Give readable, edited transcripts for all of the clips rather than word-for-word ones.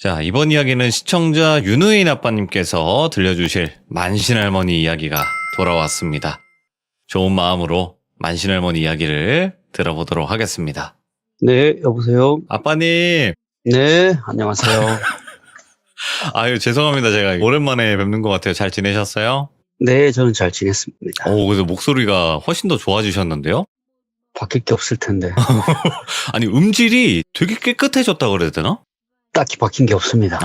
자, 이번 이야기는 시청자 윤우인 아빠님께서 들려주실 만신할머니 이야기가 돌아왔습니다. 좋은 마음으로 만신할머니 이야기를 들어보도록 하겠습니다. 네, 여보세요? 아빠님! 네, 안녕하세요. 아유, 죄송합니다. 제가 오랜만에 뵙는 것 같아요. 잘 지내셨어요? 네, 저는 잘 지냈습니다. 오, 그래서 목소리가 훨씬 더 좋아지셨는데요? 바뀔 게 없을 텐데. 아니, 음질이 되게 깨끗해졌다고 그래야 되나? 딱히 바뀐 게 없습니다.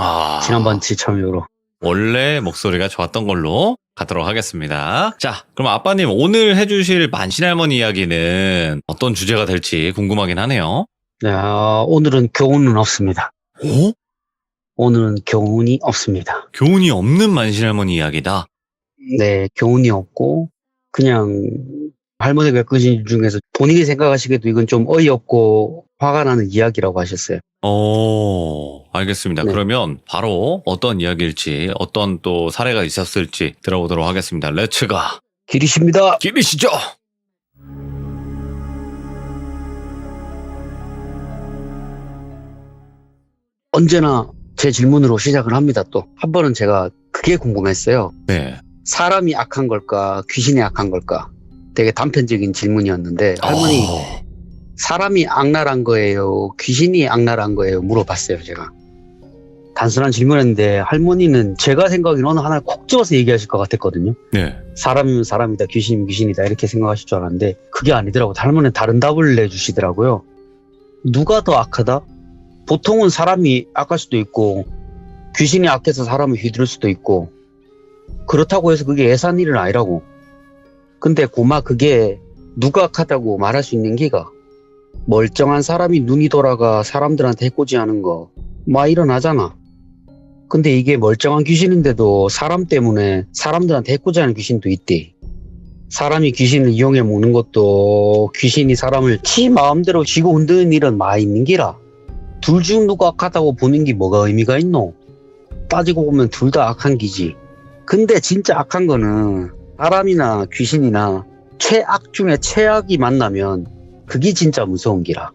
지난번 지참 이후로. 원래 목소리가 좋았던 걸로 가도록 하겠습니다. 자, 그럼 아빠님 오늘 해주실 만신할머니 이야기는 어떤 주제가 될지 궁금하긴 하네요. 네, 오늘은 교훈은 없습니다. 오? 오늘은 교훈이 없습니다. 교훈이 없는 만신할머니 이야기다. 네, 교훈이 없고, 그냥 할머니가 끄신 일 중에서 본인이 생각하시기에도 이건 좀 어이없고 화가 나는 이야기라고 하셨어요. 알겠습니다. 네. 그러면 바로 어떤 이야기일지, 어떤 또 사례가 있었을지 들어보도록 하겠습니다. 렛츠가! 길이십니다. 기리시죠! 언제나 제 질문으로 시작을 합니다, 또. 한 번은 제가 그게 궁금했어요. 네. 사람이 악한 걸까, 귀신이 악한 걸까? 되게 단편적인 질문이었는데, 할머니, 사람이 악랄한 거예요? 귀신이 악랄한 거예요? 물어봤어요, 제가. 단순한 질문이었는데, 할머니는 제가 생각에는 어느 하나를 콕 집어서 얘기하실 것 같았거든요. 네. 사람이면 사람이다, 귀신이면 귀신이다, 이렇게 생각하실 줄 알았는데, 그게 아니더라고요. 할머니는 다른 답을 내주시더라고요. 누가 더 악하다? 보통은 사람이 악할 수도 있고, 귀신이 악해서 사람을 휘두를 수도 있고, 그렇다고 해서 그게 예산 일은 아니라고. 근데 고마 그게 누가 악하다고 말할 수 있는 기가 멀쩡한 사람이 눈이 돌아가 사람들한테 해코지하는 거 막 일어나잖아. 근데 이게 멀쩡한 귀신인데도 사람 때문에 사람들한테 해코지하는 귀신도 있대. 사람이 귀신을 이용해 먹는 것도 귀신이 사람을 지 마음대로 쥐고 흔드는 일은 많이 있는 기라. 둘 중 누가 악하다고 보는 게 뭐가 의미가 있노? 따지고 보면 둘 다 악한 기지. 근데 진짜 악한 거는 사람이나 귀신이나 최악 중에 최악이 만나면 그게 진짜 무서운 기라.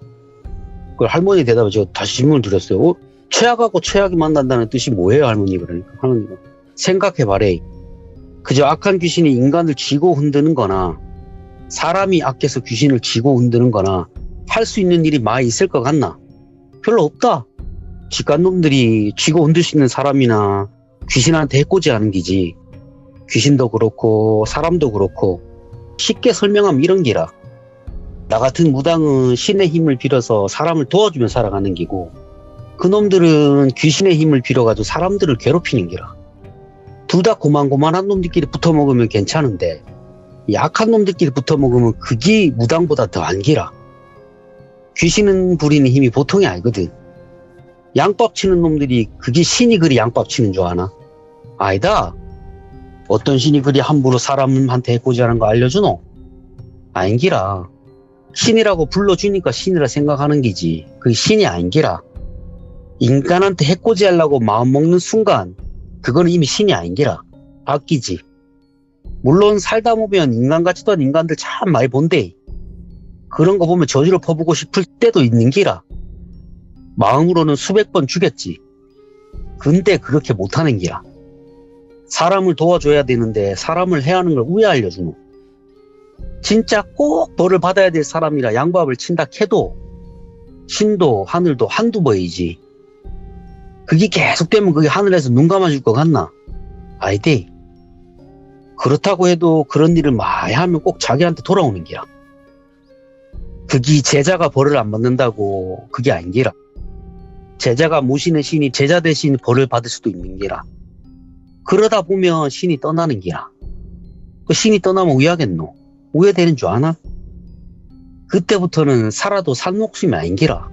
그걸 할머니 대답을 제가 다시 질문을 드렸어요. 최악하고 최악이 만난다는 뜻이 뭐예요, 할머니? 그러니까 할머니가 생각해봐래. 그저 악한 귀신이 인간을 쥐고 흔드는 거나 사람이 악해서 귀신을 쥐고 흔드는 거나 할 수 있는 일이 많이 있을 것 같나? 별로 없다. 직간놈들이 쥐고 흔들 수 있는 사람이나 귀신한테 해코지하는 기지. 귀신도 그렇고 사람도 그렇고 쉽게 설명하면 이런 기라. 나 같은 무당은 신의 힘을 빌어서 사람을 도와주며 살아가는 기고, 그놈들은 귀신의 힘을 빌어가지고 사람들을 괴롭히는 기라. 둘 다 고만고만한 놈들끼리 붙어먹으면 괜찮은데 약한 놈들끼리 붙어먹으면 그게 무당보다 더 안 기라. 귀신은 부리는 힘이 보통이 아니거든. 양밥 치는 놈들이 그게 신이 그리 양밥 치는 줄 아나? 아니다. 어떤 신이 그리 함부로 사람한테 해코지하는 거 알려주노? 아닌기라. 신이라고 불러주니까 신이라 생각하는 기지. 그게 신이 아닌기라. 인간한테 해코지하려고 마음먹는 순간 그거는 이미 신이 아닌기라. 악기지. 물론 살다 보면 인간 같지도 않은 인간들 참 많이 본대. 그런 거 보면 저주를 퍼부고 싶을 때도 있는기라. 마음으로는 수백 번 죽였지. 근데 그렇게 못하는 기라. 사람을 도와줘야 되는데 사람을 해하는 걸 왜 알려주노? 진짜 꼭 벌을 받아야 될 사람이라 양밥을 친다 해도 신도 하늘도 한두 번이지. 그게 계속되면 그게 하늘에서 눈 감아줄 것 같나? 아이디. 그렇다고 해도 그런 일을 많이 하면 꼭 자기한테 돌아오는 기라. 그게 제자가 벌을 안 받는다고 그게 아닌 기라. 제자가 모시는 신이 제자 대신 벌을 받을 수도 있는 기라. 그러다 보면 신이 떠나는 기라. 그 신이 떠나면 왜 하겠노? 왜 되는 줄 아나? 그때부터는 살아도 산 목숨이 아닌 기라.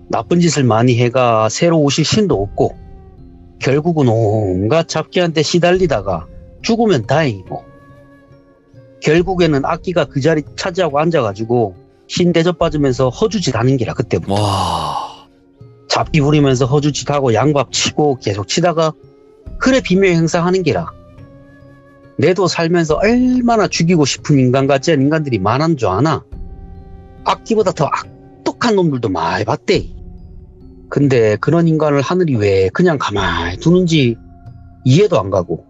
나쁜 짓을 많이 해가 새로 오실 신도 없고 결국은 온갖 잡기한테 시달리다가 죽으면 다행이고 결국에는 악기가 그 자리 차지하고 앉아가지고 신 대접 받으면서 허주짓 하는 기라. 그때부터. 와. 잡기 부리면서 허주짓 하고 양밥 치고 계속 치다가 그래 비명 행사하는 기라. 내도 살면서 얼마나 죽이고 싶은 인간 같지 않은 인간들이 많은 줄 아나? 악기보다 더 악독한 놈들도 많이 봤대. 근데 그런 인간을 하늘이 왜 그냥 가만히 두는지 이해도 안 가고.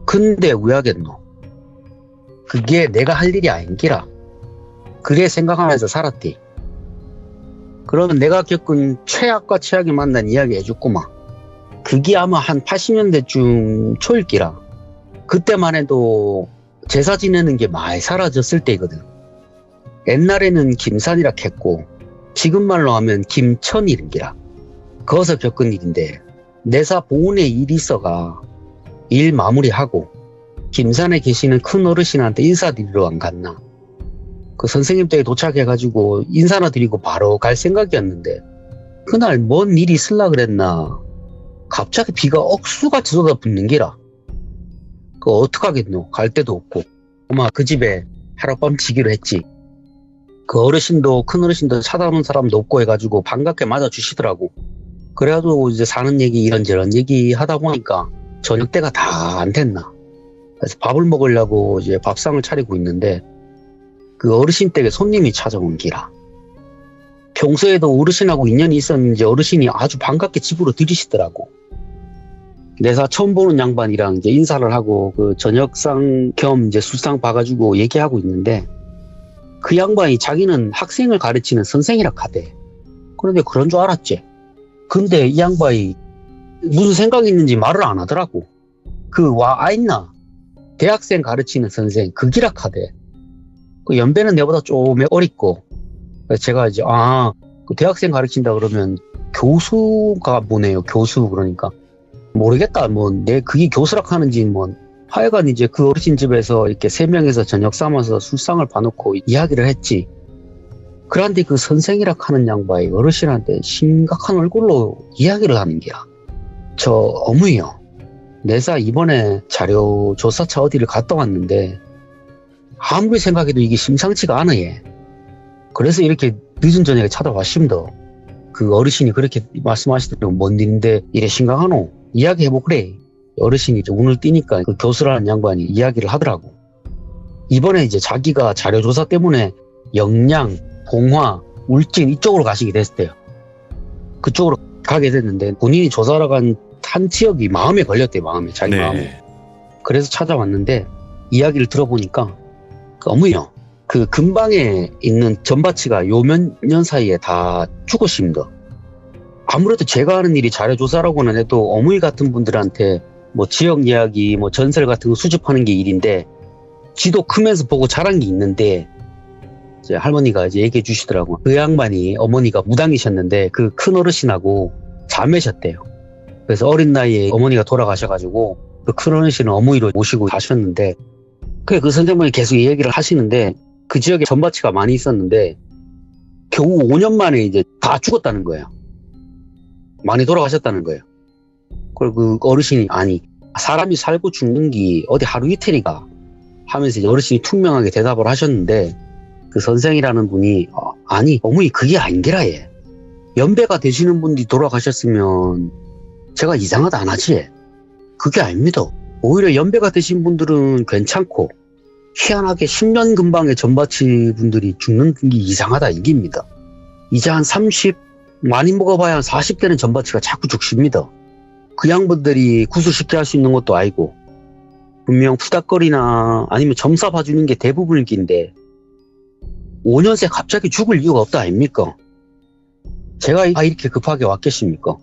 근데 왜 하겠노? 그게 내가 할 일이 아닌기라. 그래 생각하면서 살았디. 그러면 내가 겪은 최악과 최악이 만난 이야기 해줬구만. 그게 아마 한 80년대쯤 초일기라. 그때만 해도 제사 지내는 게 많이 사라졌을 때이거든. 옛날에는 김산이라 했고 지금 말로 하면 김천일인기라. 거기서 겪은 일인데 내사 보훈에 일이 있어가 일 마무리하고 김산에 계시는 큰 어르신한테 인사드리러 안 갔나. 그 선생님 댁에 도착해가지고 인사나 드리고 바로 갈 생각이었는데 그날 뭔 일이 있을라 그랬나 갑자기 비가 억수같이 쏟아붓는 기라. 그거 어떡하겠노. 갈 데도 없고 아마 그 집에 하룻밤 지기로 했지. 그 어르신도 큰 어르신도 찾아오는 사람도 없고 해가지고 반갑게 맞아주시더라고. 그래가지고 이제 사는 얘기 이런저런 얘기 하다 보니까 저녁 때가 다 안 됐나. 그래서 밥을 먹으려고 이제 밥상을 차리고 있는데 그 어르신 댁에 손님이 찾아온 기라. 평소에도 어르신하고 인연이 있었는지 어르신이 아주 반갑게 집으로 들이시더라고. 내사 처음 보는 양반이랑 이제 인사를 하고 그 저녁상 겸 이제 술상 봐가지고 얘기하고 있는데 그 양반이 자기는 학생을 가르치는 선생이라 하대. 그런데 그런 줄 알았지. 근데 이 양반이 무슨 생각이 있는지 말을 안 하더라고. 그 와 아있나 대학생 가르치는 선생 그기라 하대. 그 연배는 내보다 좀 어리고. 그래서 제가 이제 그 대학생 가르친다 그러면 교수가 뭐네요. 교수. 그러니까 모르겠다. 뭐 내 그게 교수라 하는지 뭐 하여간 이제 그 어르신 집에서 이렇게 3명에서 저녁 삼아서 술상을 봐놓고 이야기를 했지. 그런데 그 선생이라 하는 양반이 어르신한테 심각한 얼굴로 이야기를 하는 게야. 저 어머니요. 내사 이번에 자료 조사차 어디를 갔다 왔는데 아무리 생각해도 이게 심상치가 않아 얘. 그래서 이렇게 늦은 저녁에 찾아왔습니다. 그 어르신이 그렇게 말씀하시더라고. 뭔 일인데 이래 심각하노? 이야기해보 그래. 어르신이 이제 운을 띄니까 그 교수라는 양반이 이야기를 하더라고. 이번에 이제 자기가 자료조사 때문에 영양, 봉화, 울진 이쪽으로 가시게 됐대요. 그쪽으로 가게 됐는데 본인이 조사하러 간 한 지역이 마음에 걸렸대요. 자기 마음에. 그래서 찾아왔는데 이야기를 들어보니까 그 어머니요. 그 근방에 있는 전바치가 요 몇 년 사이에 다 죽었습니다. 아무래도 제가 하는 일이 자료조사라고는 해도 어머니 같은 분들한테 뭐 지역 이야기, 뭐 전설 같은 거 수집하는 게 일인데 지도 크면서 보고 자란 게 있는데 이제 할머니가 이제 얘기해 주시더라고요. 그 양반이 어머니가 무당이셨는데 그 큰 어르신하고 자매셨대요. 그래서 어린 나이에 어머니가 돌아가셔가지고 그 큰 어르신은 어머니로 모시고 가셨는데 그 선생님이 계속 이 얘기를 하시는데 그 지역에 전바치가 많이 있었는데 겨우 5년 만에 이제 다 죽었다는 거예요. 많이 돌아가셨다는 거예요. 그리고 그 어르신이 아니 사람이 살고 죽는 게 어디 하루 이틀이가 하면서 이제 어르신이 투명하게 대답을 하셨는데 그 선생이라는 분이 아니 어머니 그게 아닌게라 얘. 연배가 되시는 분들이 돌아가셨으면 제가 이상하다 안 하지. 그게 아닙니다. 오히려 연배가 되신 분들은 괜찮고 희한하게 10년 근방의 전바치 분들이 죽는 게 이상하다 이깁니다. 이제 한 30 많이 먹어봐야 한 40대는 전바치가 자꾸 죽습니다. 그 양반들이 구슬쉽게 할 수 있는 것도 아니고 분명 푸닥거리나 아니면 점사 봐주는 게 대부분일 긴데 5년 새 갑자기 죽을 이유가 없다 아닙니까? 제가 이렇게 급하게 왔겠습니까?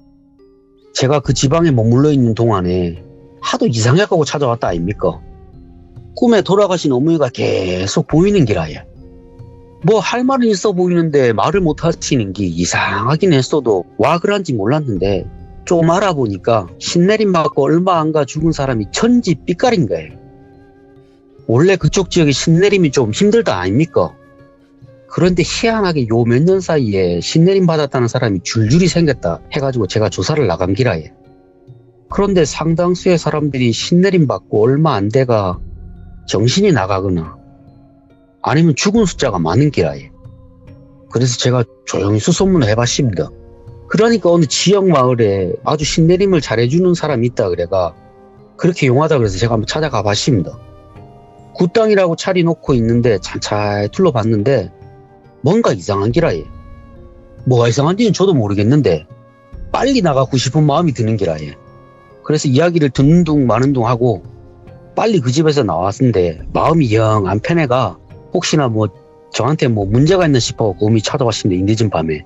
제가 그 지방에 머물러 있는 동안에 하도 이상하고 찾아왔다 아닙니까? 꿈에 돌아가신 어머니가 계속 보이는 기라에 뭐 할 말은 있어 보이는데 말을 못 하시는 게 이상하긴 했어도 와 그런지 몰랐는데 좀 알아보니까 신내림 받고 얼마 안 가 죽은 사람이 천지 삐까린 거예요. 원래 그쪽 지역에 신내림이 좀 힘들다 아닙니까? 그런데 희한하게 요 몇 년 사이에 신내림 받았다는 사람이 줄줄이 생겼다 해가지고 제가 조사를 나간 기라에. 그런데 상당수의 사람들이 신내림 받고 얼마 안 돼가 정신이 나가거나 아니면 죽은 숫자가 많은 기라에. 그래서 제가 조용히 수소문을 해봤습니다. 그러니까 어느 지역 마을에 아주 신내림을 잘해주는 사람이 있다 그래가 그렇게 용하다 그래서 제가 한번 찾아가 봤습니다. 굿당이라고 차려놓고 있는데 찬차히 둘러봤는데 뭔가 이상한 기라에. 뭐가 이상한지는 저도 모르겠는데 빨리 나가고 싶은 마음이 드는 게라. 예. 그래서 이야기를 듣는 둥 마는 둥 하고 빨리 그 집에서 나왔는데 마음이 영 안 편해가 혹시나 뭐 저한테 뭐 문제가 있나 싶어 고음이 찾아왔습니다. 이 늦은 밤에.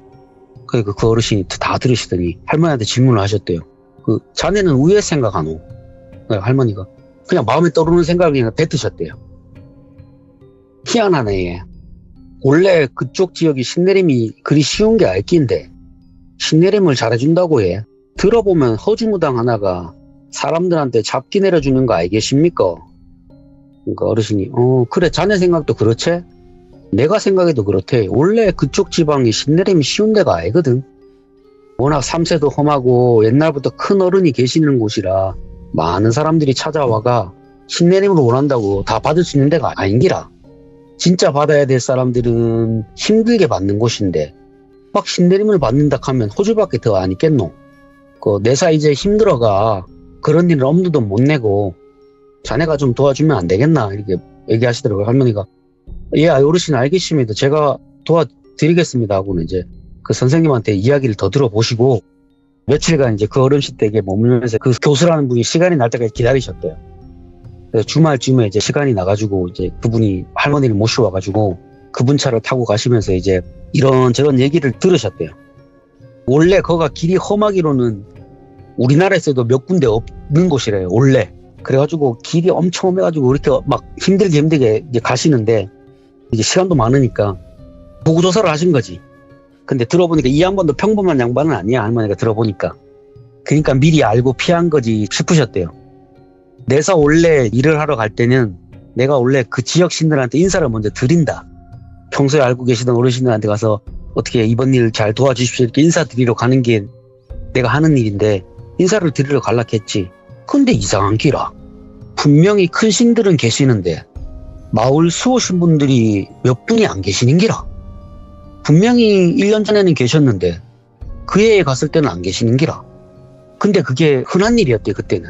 그 어르신이 다 들으시더니 할머니한테 질문을 하셨대요. 그 자네는 왜 생각하노? 할머니가 그냥 마음에 떠오르는 생각을 그냥 뱉으셨대요. 희한하네. 예. 원래 그쪽 지역이 신내림이 그리 쉬운 게 알긴데 신내림을 잘해준다고 해. 들어보면 허주무당 하나가 사람들한테 잡기 내려주는 거 알겠습니까? 그러니까 어르신이 그래 자네 생각도 그렇지? 내가 생각해도 그렇대. 원래 그쪽 지방이 신내림이 쉬운 데가 아니거든. 워낙 3세도 험하고 옛날부터 큰 어른이 계시는 곳이라 많은 사람들이 찾아와가 신내림을 원한다고 다 받을 수 있는 데가 아닌기라. 진짜 받아야 될 사람들은 힘들게 받는 곳인데 막 신내림을 받는다 하면 호주밖에 더 안 있겠노. 내사 이제 힘들어가 그런 일은 엄두도 못 내고 자네가 좀 도와주면 안 되겠나 이렇게 얘기하시더라고요. 할머니가 예 어르신 알겠습니다. 제가 도와드리겠습니다 하고는 이제 그 선생님한테 이야기를 더 들어보시고 며칠간 이제 그 어르신 댁에 머물면서 그 교수라는 분이 시간이 날 때까지 기다리셨대요. 그래서 주말쯤에 이제 시간이 나가지고 이제 그분이 할머니를 모셔와가지고 그분 차를 타고 가시면서 이제 이런저런 얘기를 들으셨대요. 원래 거가 길이 험하기로는 우리나라에서도 몇 군데 없는 곳이래요. 원래. 그래가지고 길이 엄청 험해가지고 이렇게 막 힘들게 이제 가시는데 이제 시간도 많으니까 보고조사를 하신 거지. 근데 들어보니까 이 양반도 평범한 양반은 아니야. 할머니가 들어보니까. 그러니까 미리 알고 피한 거지 싶으셨대요. 내가 원래 일을 하러 갈 때는 내가 원래 그 지역 신들한테 인사를 먼저 드린다. 평소에 알고 계시던 어르신들한테 가서 어떻게 이번 일 잘 도와주십시오 이렇게 인사드리러 가는 게 내가 하는 일인데 인사를 드리러 갈락했지. 근데 이상한 기라. 분명히 큰 신들은 계시는데 마을 수호신 분들이 몇 분이 안 계시는 기라. 분명히 1년 전에는 계셨는데 그 해에 갔을 때는 안 계시는 기라. 근데 그게 흔한 일이었대 그때는.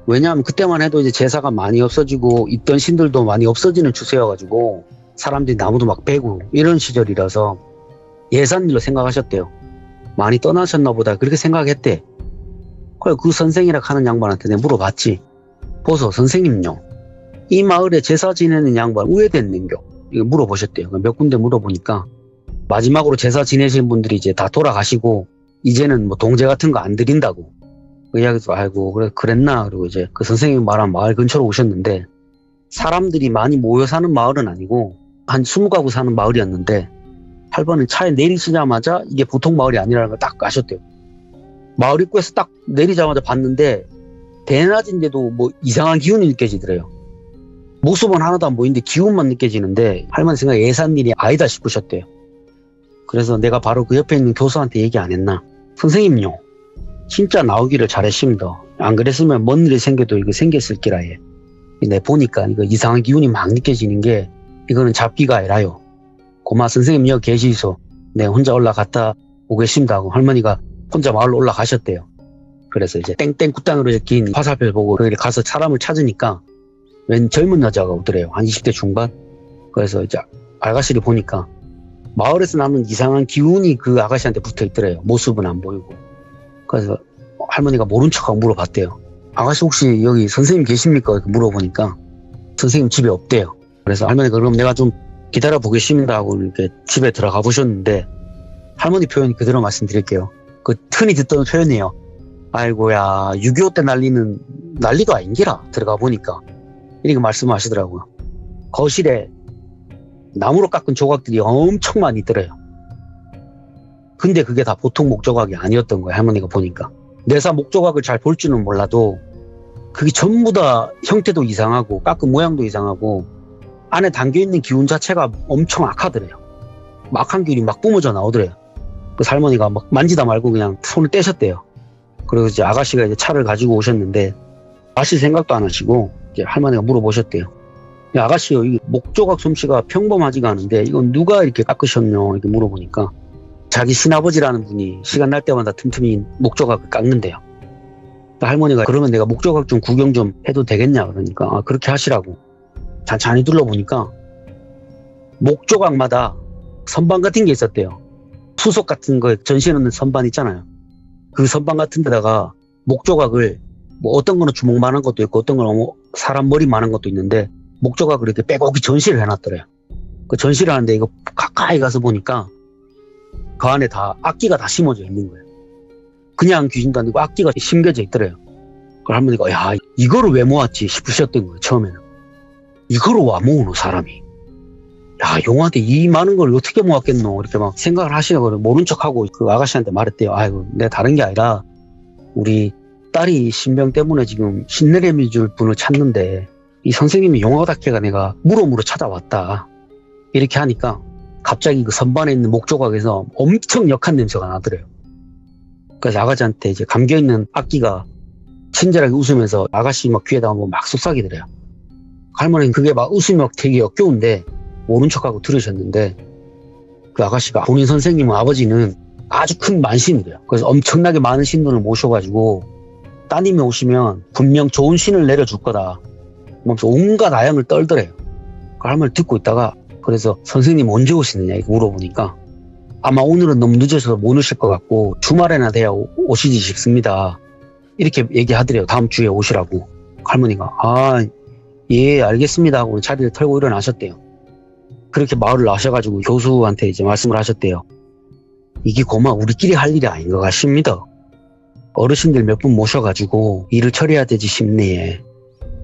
왜냐하면 그때만 해도 이제 제사가 많이 없어지고 있던 신들도 많이 없어지는 추세여가지고 사람들이 나무도 막 베고 이런 시절이라서 예산일로 생각하셨대요. 많이 떠나셨나 보다 그렇게 생각했대. 그래 그 선생이라 하는 양반한테 내가 물어봤지. 보소 선생님요. 이 마을에 제사 지내는 양반 왜 됐는겨? 이거 물어보셨대요. 몇 군데 물어보니까 마지막으로 제사 지내신 분들이 이제 다 돌아가시고 이제는 뭐 동제 같은 거 안 드린다고. 그 이야기도 알고 그랬나? 그리고 이제 그 선생님이 말한 마을 근처로 오셨는데 사람들이 많이 모여 사는 마을은 아니고 한 20가구 사는 마을이었는데 할머니는 차에 내리시자마자 이게 보통 마을이 아니라는 걸 딱 아셨대요. 마을 입구에서 딱 내리자마자 봤는데 대낮인데도 뭐 이상한 기운이 느껴지더래요. 모습은 하나도 안 보이는데 기운만 느껴지는데 할머니 생각에 예산일이 아니다 싶으셨대요. 그래서 내가 바로 그 옆에 있는 교수한테 얘기 안 했나? 선생님요. 진짜 나오기를 잘했습니다. 안 그랬으면 뭔 일이 생겨도 이거 생겼을 기라 해. 내 보니까 이거 이상한 기운이 막 느껴지는 게 이거는 잡기가 아니라요. 고마 선생님 여기 계시소. 내 혼자 올라갔다 오겠습니다 하고 할머니가 혼자 마을로 올라가셨대요. 그래서 이제 땡땡 굿당으로 적힌 화살표 보고 거기 가서 사람을 찾으니까 웬 젊은 여자가 오더래요. 한 20대 중반. 그래서 이제 아가씨를 보니까 마을에서 나는 이상한 기운이 그 아가씨한테 붙어 있더래요. 모습은 안 보이고. 그래서 할머니가 모른 척하고 물어봤대요. 아가씨 혹시 여기 선생님 계십니까? 이렇게 물어보니까 선생님 집에 없대요. 그래서 할머니가 그럼 내가 좀 기다려 보겠습니다 하고 이렇게 집에 들어가 보셨는데 할머니 표현 그대로 말씀드릴게요. 그 흔히 듣던 표현이에요. 아이고야 6.25 때 난리도 아닌기라 들어가 보니까 이렇게 말씀하시더라고요. 거실에 나무로 깎은 조각들이 엄청 많이 있더래요. 근데 그게 다 보통 목조각이 아니었던 거예요. 할머니가 보니까. 내사 목조각을 잘 볼 줄은 몰라도 그게 전부 다 형태도 이상하고 깎은 모양도 이상하고 안에 담겨있는 기운 자체가 엄청 악하더래요. 악한 기운이 막 뿜어져 나오더래요. 그래서 할머니가 막 만지다 말고 그냥 손을 떼셨대요. 그래서 이제 아가씨가 이제 차를 가지고 오셨는데 마실 생각도 안 하시고 이제 할머니가 물어보셨대요. 야, 아가씨요, 이 목조각 솜씨가 평범하지가 않은데 이건 누가 이렇게 깎으셨냐 이렇게 물어보니까 자기 친아버지라는 분이 시간 날 때마다 틈틈이 목조각을 깎는데요. 할머니가 그러면 내가 목조각 좀 구경 좀 해도 되겠냐 그러니까 그렇게 하시라고 잔잔히 둘러보니까 목조각마다 선반 같은 게 있었대요. 수석 같은 거에 전시해놓는 선반 있잖아요. 그 선반 같은 데다가 목조각을 뭐 어떤 거는 주먹만한 것도 있고 어떤 거는 뭐 사람 머리만한 것도 있는데 목조각을 이렇게 빼곡히 전시를 해놨더래요. 그 전시를 하는데 이거 가까이 가서 보니까 그 안에 다 악기가 다 심어져 있는 거예요. 그냥 귀신도 아니고 악기가 심겨져 있더래요. 그 할머니가 야 이거를 왜 모았지 싶으셨던 거예요. 처음에는. 이거를 와 모으노 사람이. 야 용한테 이 많은 걸 어떻게 모았겠노 이렇게 막 생각을 하시려고 모른 척하고 그 아가씨한테 말했대요. 아이고 내가 다른 게 아니라 우리 딸이 신병 때문에 지금 신내림해 줄 분을 찾는데 이 선생님이 용화다케가 내가 물어물어 찾아왔다. 이렇게 하니까 갑자기 그 선반에 있는 목조각에서 엄청 역한 냄새가 나더래요. 그래서 아가씨한테 이제 감겨있는 악기가 친절하게 웃으면서 아가씨 막 귀에다 막 속삭이더래요. 할머니는 그게 막 웃으면 되게 역겨운데 모른 척하고 들으셨는데 그 아가씨가 본인 선생님 아버지는 아주 큰 만신이래요. 그래서 엄청나게 많은 신들을 모셔가지고 따님이 오시면 분명 좋은 신을 내려줄 거다. 하면서 온갖 아양을 떨더래요. 그 할머니 듣고 있다가 그래서 선생님 언제 오시느냐 이렇게 물어보니까 아마 오늘은 너무 늦어서 못 오실 것 같고 주말에나 돼야 오시지 싶습니다. 이렇게 얘기하더래요. 다음 주에 오시라고. 할머니가 아 예 알겠습니다 하고 자리를 털고 일어나셨대요. 그렇게 마을을 나셔가지고 교수한테 이제 말씀을 하셨대요. 이게 고마 우리끼리 할 일이 아닌 것 같습니다. 어르신들 몇 분 모셔가지고 일을 처리해야 되지 싶네.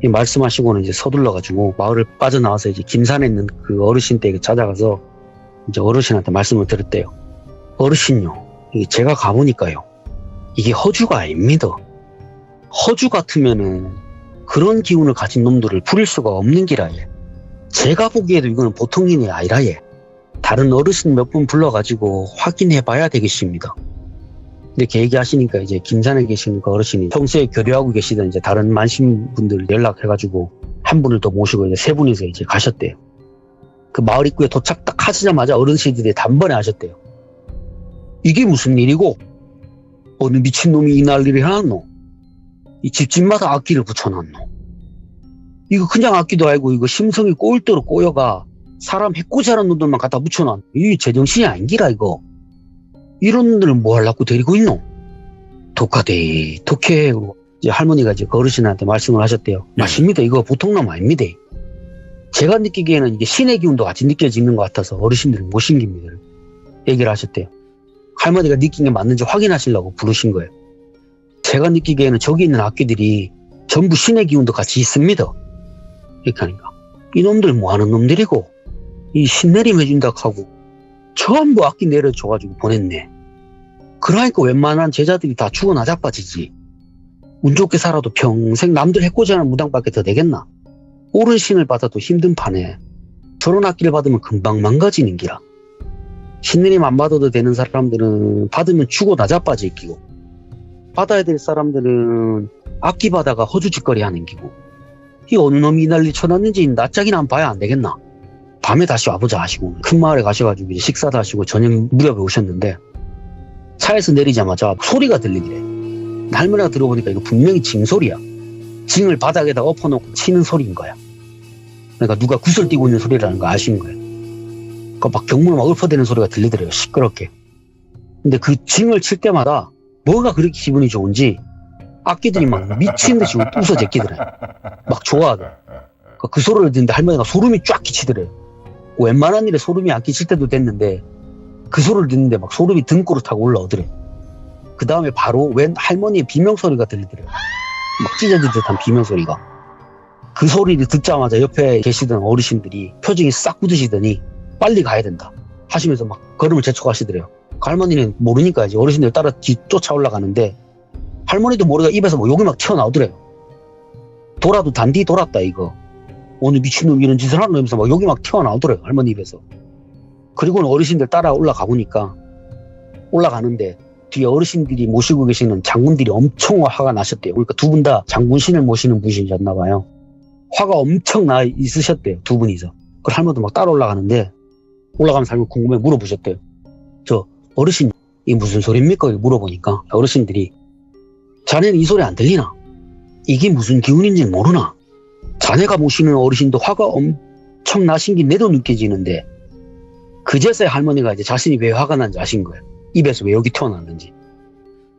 이 말씀하시고는 이제 서둘러가지고 마을을 빠져나와서 이제 김산에 있는 그 어르신 댁에 찾아가서 이제 어르신한테 말씀을 드렸대요. 어르신요, 이게 제가 가보니까요. 이게 허주가 아닙니다. 허주 같으면은 그런 기운을 가진 놈들을 부릴 수가 없는 기라 예. 제가 보기에도 이거는 보통 일이 아니라 예. 다른 어르신 몇 분 불러가지고 확인해 봐야 되겠습니다. 이렇게 얘기하시니까 이제 김산에 계신 그 어르신이 평소에 교류하고 계시던 이제 다른 만신분들 연락해가지고 한 분을 더 모시고 이제 세 분이서 이제 가셨대요. 그 마을 입구에 도착 딱 하시자마자 어르신들이 단번에 하셨대요. 이게 무슨 일이고 어느 미친놈이 이 난리를 해놨노? 이 집집마다 악기를 붙여놨노? 이거 그냥 악기도 아니고 이거 심성이 꼬일 대로 꼬여가 사람 해코지하는 놈들만 갖다 붙여놨노? 이게 제정신이 아닌기라 이거. 이런 놈들은 뭐 하려고 데리고 있노? 독하대 독해. 이제 할머니가 이제 그 어르신한테 말씀을 하셨대요. 맞습니다. 이거 보통 놈 아닙니다. 제가 느끼기에는 이게 신의 기운도 같이 느껴지는 것 같아서 어르신들이 못 신깁니다. 얘기를 하셨대요. 할머니가 느낀 게 맞는지 확인하시려고 부르신 거예요. 제가 느끼기에는 저기 있는 악기들이 전부 신의 기운도 같이 있습니다. 이렇게 하니까 이놈들 뭐하는 놈들이고 이 신내림 해준다 하고 전부 악기 내려줘가지고 보냈네. 그러니까 웬만한 제자들이 다 죽어 나자빠지지. 운 좋게 살아도 평생 남들 해코지하는 무당밖에 더 되겠나. 옳은 신을 받아도 힘든 판에 저런 악기를 받으면 금방 망가지는 기라. 신내림 안 받아도 되는 사람들은 받으면 죽어 나자빠지 끼고 받아야 될 사람들은 악기 받아가 허주짓거리 하는 기고. 이 어느 놈이 이 난리 쳐놨는지 낯짝이나 한번 봐야 안 되겠나. 밤에 다시 와보자 하시고 큰 마을에 가셔가지고 이제 식사도 하시고 저녁 무렵에 오셨는데 차에서 내리자마자 소리가 들리길래 할머니가 들어보니까 이거 분명히 징소리야. 징을 바닥에다 엎어놓고 치는 소리인 거야. 그러니까 누가 구슬 띄고 있는 소리라는 거 아시는 거예요. 그러니까 막 경문을 막 읊어대는 소리가 들리더래요. 시끄럽게. 근데 그 징을 칠 때마다 뭐가 그렇게 기분이 좋은지 악기들이 막 미친 듯이 웃어 제끼더래. 막 좋아하더래. 그 소리를 듣는데 할머니가 소름이 쫙 끼치더래요. 웬만한 일에 소름이 안 끼칠 때도 됐는데 그 소리를 듣는데 막 소름이 등골을 타고 올라오더래. 그 다음에 바로 웬 할머니의 비명소리가 들리더래요. 막 찢어질 듯한 비명소리가. 그 소리를 듣자마자 옆에 계시던 어르신들이 표정이 싹 굳으시더니 빨리 가야 된다 하시면서 막 걸음을 재촉하시더래요. 그 할머니는 모르니까 이제 어르신들 따라 뒤 쫓아 올라가는데 할머니도 모르가 입에서 뭐 욕이 막 튀어나오더래요. 돌아도 단디 돌았다 이거. 오늘 미친놈 이런 짓을 하는 놈에서 막 욕이 막 튀어나오더래요. 할머니 입에서. 그리고는 어르신들 따라 올라가 보니까 올라가는데 뒤에 어르신들이 모시고 계시는 장군들이 엄청 화가 나셨대요. 그러니까 두 분 다 장군신을 모시는 분이셨나 봐요. 화가 엄청 나 있으셨대요. 두 분이서. 그 할머니도 막 따라 올라가는데 올라가면서 할머니 궁금해 물어보셨대요. 저 어르신 이 무슨 소리입니까? 물어보니까 어르신들이 자네는 이 소리 안 들리나? 이게 무슨 기운인지 모르나? 자네가 모시는 어르신도 화가 엄청 나신 게 내도 느껴지는데 그제서야 할머니가 이제 자신이 왜 화가 난지 아신 거예요. 입에서 왜 여기 튀어나왔는지.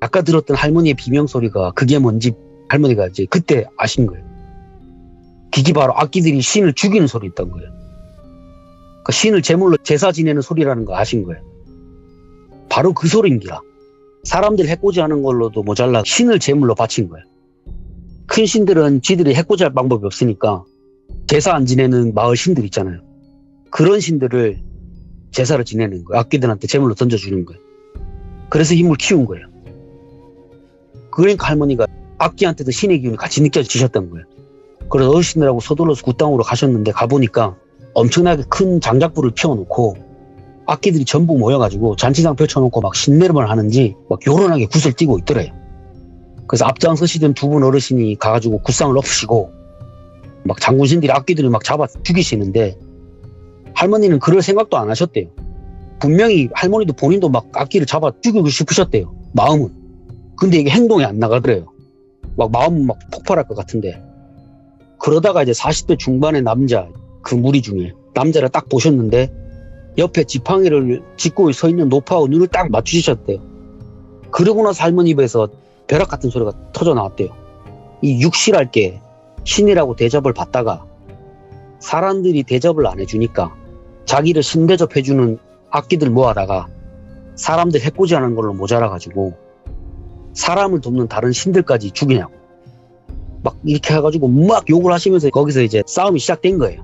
아까 들었던 할머니의 비명소리가 그게 뭔지 할머니가 이제 그때 아신 거예요. 그게 바로 악기들이 신을 죽이는 소리 있던 거예요. 그러니까 신을 제물로 제사 지내는 소리라는 거 아신 거예요. 바로 그 소리인기라. 사람들 해코지하는 걸로도 모자라 신을 제물로 바친 거예요. 큰 신들은 지들이 해코지할 방법이 없으니까 제사 안 지내는 마을 신들 있잖아요. 그런 신들을 제사를 지내는 거예요. 악기들한테 제물로 던져주는 거예요. 그래서 힘을 키운 거예요. 그러니까 할머니가 악기한테도 신의 기운이 같이 느껴지셨던 거예요. 그래서 어르신들하고 서둘러서 굿당으로 가셨는데 가보니까 엄청나게 큰 장작불을 피워놓고 악기들이 전부 모여가지고 잔치상 펼쳐놓고 막 신내림을 하는지 막 요란하게 굿을 띄고 있더래요. 그래서 앞장서시던 두 분 어르신이 가가지고 굿상을 엎으시고 막 장군신들이 악기들을 막 잡아 죽이시는데 할머니는 그럴 생각도 안 하셨대요. 분명히 할머니도 본인도 막 악기를 잡아 죽이고 싶으셨대요. 마음은. 근데 이게 행동이 안 나가더래요. 막 마음은 막 폭발할 것 같은데. 그러다가 이제 40대 중반의 남자, 그 무리 중에 남자를 딱 보셨는데 옆에 지팡이를 짚고 서 있는 노파하고 눈을 딱 맞추셨대요. 그러고 나서 할머니 입에서 벼락 같은 소리가 터져 나왔대요. 이 육실할 게 신이라고 대접을 받다가 사람들이 대접을 안 해주니까 자기를 신대접해주는 악기들 모아다가 사람들 해코지하는 걸로 모자라가지고 사람을 돕는 다른 신들까지 죽이냐고 막 이렇게 해가지고 막 욕을 하시면서 거기서 이제 싸움이 시작된 거예요.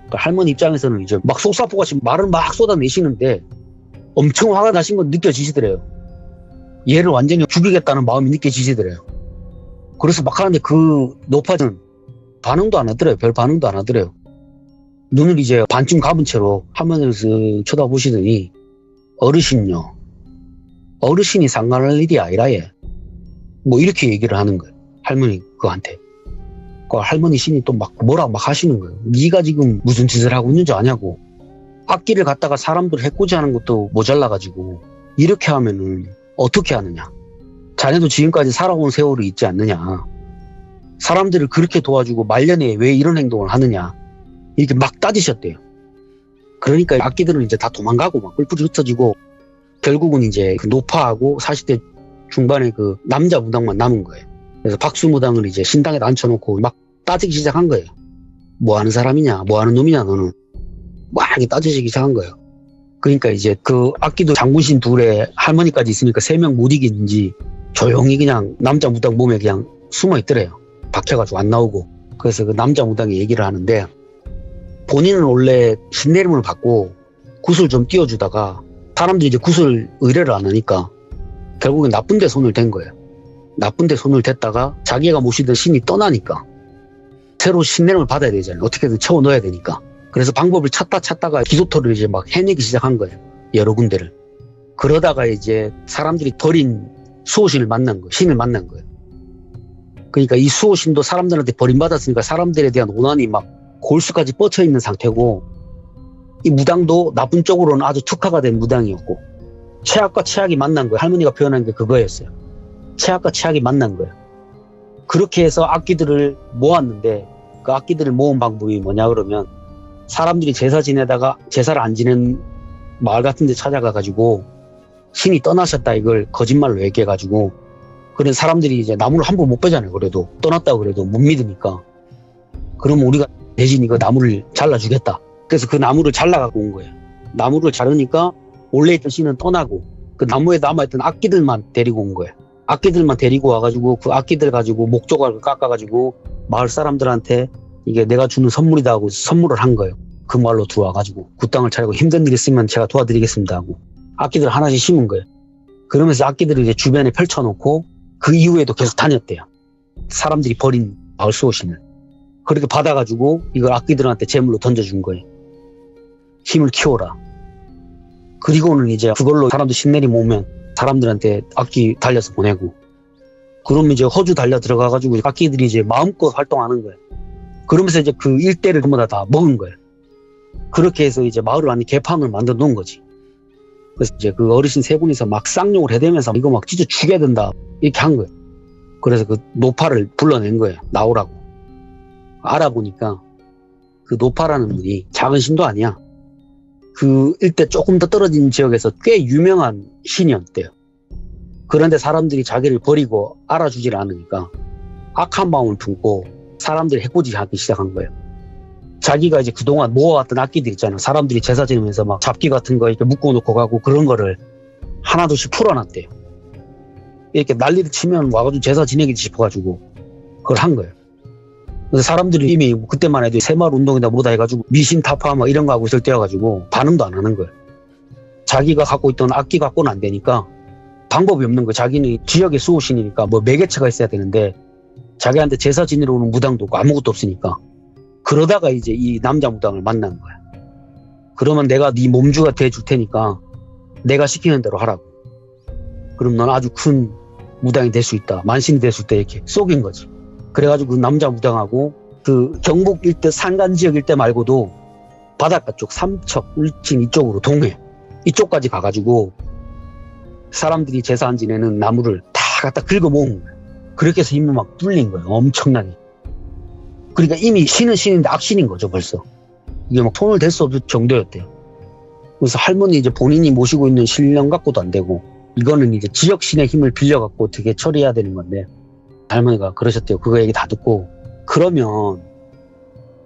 그러니까 할머니 입장에서는 이제 막 속사포같이 말을 막 쏟아내시는데 엄청 화가 나신 건 느껴지시더래요. 얘를 완전히 죽이겠다는 마음이 느껴지시더래요. 그래서 막 하는데 그 노파는 반응도 안 하더래요. 별 반응도 안 하더래요. 눈을 이제 반쯤 감은 채로 화면을 쓱 쳐다보시더니 어르신요. 어르신이 상관할 일이 아니라 얘. 뭐 이렇게 얘기를 하는 거예요. 할머니 그한테. 그 할머니 신이 또 막 뭐라 막 하시는 거예요. 네가 지금 무슨 짓을 하고 있는지 아냐고. 악기를 갖다가 사람들 해코지하는 것도 모자라가지고 이렇게 하면은 어떻게 하느냐. 자네도 지금까지 살아온 세월이 있지 않느냐. 사람들을 그렇게 도와주고 말년에 왜 이런 행동을 하느냐. 이렇게 막 따지셨대요. 그러니까 악기들은 이제 다 도망가고 막 뿔뿔이 흩어지고 결국은 이제 그 노파하고 40대 중반의 그 남자 무당만 남은 거예요. 그래서 박수 무당을 이제 신당에 앉혀놓고 막 따지기 시작한 거예요. 뭐 하는 사람이냐, 뭐 하는 놈이냐, 너는. 막 이렇게 따지기 시작한 거예요. 그러니까 이제 그 악기도 장군신 둘에 할머니까지 있으니까 3명 못 이기는지 조용히 그냥 남자 무당 몸에 그냥 숨어 있더래요. 박혀가지고 안 나오고. 그래서 그 남자 무당이 얘기를 하는데 본인은 원래 신내림을 받고 굿을 좀 띄워주다가 사람들이 이제 굿을 의뢰를 안 하니까 결국엔 나쁜 데 손을 댄 거예요. 나쁜 데 손을 댔다가 자기가 모시던 신이 떠나니까 새로 신내림을 받아야 되잖아요. 어떻게든 채워 넣어야 되니까. 그래서 방법을 찾다가 기소토를 이제 막 해내기 시작한 거예요. 여러 군데를. 그러다가 이제 사람들이 버린 수호신을 만난 거예요. 신을 만난 거예요. 그러니까 이 수호신도 사람들한테 버림받았으니까 사람들에 대한 오난이 막 골수까지 뻗쳐 있는 상태고 이 무당도 나쁜 쪽으로는 아주 특화가 된 무당이었고 최악과 최악이 만난 거예요. 할머니가 표현한 게 그거였어요. 최악과 최악이 만난 거예요. 그렇게 해서 악기들을 모았는데 그 악기들을 모은 방법이 뭐냐 그러면 사람들이 제사 지내다가 제사를 안 지낸 마을 같은 데 찾아가가지고 신이 떠나셨다 이걸 거짓말로 얘기해가지고 그런 사람들이 이제 나무를 함부로 못 빼잖아요. 그래도 떠났다고 그래도 못 믿으니까 그럼 우리가 대신 이거 나무를 잘라주겠다. 그래서 그 나무를 잘라갖고 온 거예요. 나무를 자르니까 원래 있던 신은 떠나고 그 나무에 남아있던 악기들만 데리고 온 거예요. 악기들만 데리고 와가지고 그 악기들 가지고 목조각을 깎아가지고 마을 사람들한테 이게 내가 주는 선물이다 하고 선물을 한 거예요. 그 마을로 들어와가지고 굿당을 차리고 힘든 일 있으면 제가 도와드리겠습니다 하고 악기들 하나씩 심은 거예요. 그러면서 악기들을 이제 주변에 펼쳐놓고 그 이후에도 계속 다녔대요. 사람들이 버린 마을 수호신을. 그렇게 받아가지고 이걸 악기들한테 제물로 던져준 거예요. 힘을 키워라. 그리고는 이제 그걸로 사람들 신내리 모으면 사람들한테 악기 달려서 보내고 그러면 이제 허주 달려 들어가가지고 악기들이 이제 마음껏 활동하는 거예요. 그러면서 이제 그 일대를 전부 다 먹은 거예요. 그렇게 해서 이제 마을 안에 개판을 만들어 놓은 거지. 그래서 이제 그 어르신 세 분이서 막 쌍욕을 해대면서 이거 막 진짜 죽여야 된다 이렇게 한 거예요. 그래서 그 노파를 불러낸 거예요. 나오라고. 알아보니까 그 노파라는 분이 작은 신도 아니야. 그 일대 조금 더 떨어진 지역에서 꽤 유명한 신이었대요. 그런데 사람들이 자기를 버리고 알아주질 않으니까 악한 마음을 품고 사람들이 해코지하기 시작한 거예요. 자기가 이제 그동안 모아왔던 악기들 있잖아요. 사람들이 제사 지내면서 막 잡기 같은 거 이렇게 묶어놓고 가고 그런 거를 하나둘씩 풀어놨대요. 이렇게 난리를 치면 와가지고 제사 지내기 싶어가지고 그걸 한 거예요. 그래서 사람들이 이미 그때만 해도 새마을 운동이다 뭐다 해가지고 미신 타파 막 이런 거 하고 있을 때여가지고 반응도 안 하는 거예요. 자기가 갖고 있던 악기 갖고는 안 되니까 방법이 없는 거예요. 자기는 지역의 수호신이니까 뭐 매개체가 있어야 되는데 자기한테 제사 지내러 오는 무당도 없고 아무것도 없으니까 그러다가 이제 이 남자 무당을 만난 거야. 그러면 내가 네 몸주가 돼줄 테니까 내가 시키는 대로 하라고. 그럼 넌 아주 큰 무당이 될 수 있다. 만신이 될 수 있다. 이렇게 속인 거지. 그래가지고 그 남자 무당하고 그 경북 일대 산간 지역 일대 말고도 바닷가 쪽 삼척, 울진 이쪽으로 동해 이쪽까지 가가지고 사람들이 제사 안 지내는 나무를 다 갖다 긁어 모은 거야. 그렇게 해서 힘을 막 불린 거예요. 엄청나게. 그러니까 이미 신은 신인데 악신인 거죠, 벌써. 이게 막 손을 댈 수 없을 정도였대요. 그래서 할머니 이제 본인이 모시고 있는 신령 갖고도 안 되고, 이거는 이제 지역 신의 힘을 빌려갖고 어떻게 처리해야 되는 건데, 할머니가 그러셨대요. 그거 얘기 다 듣고, 그러면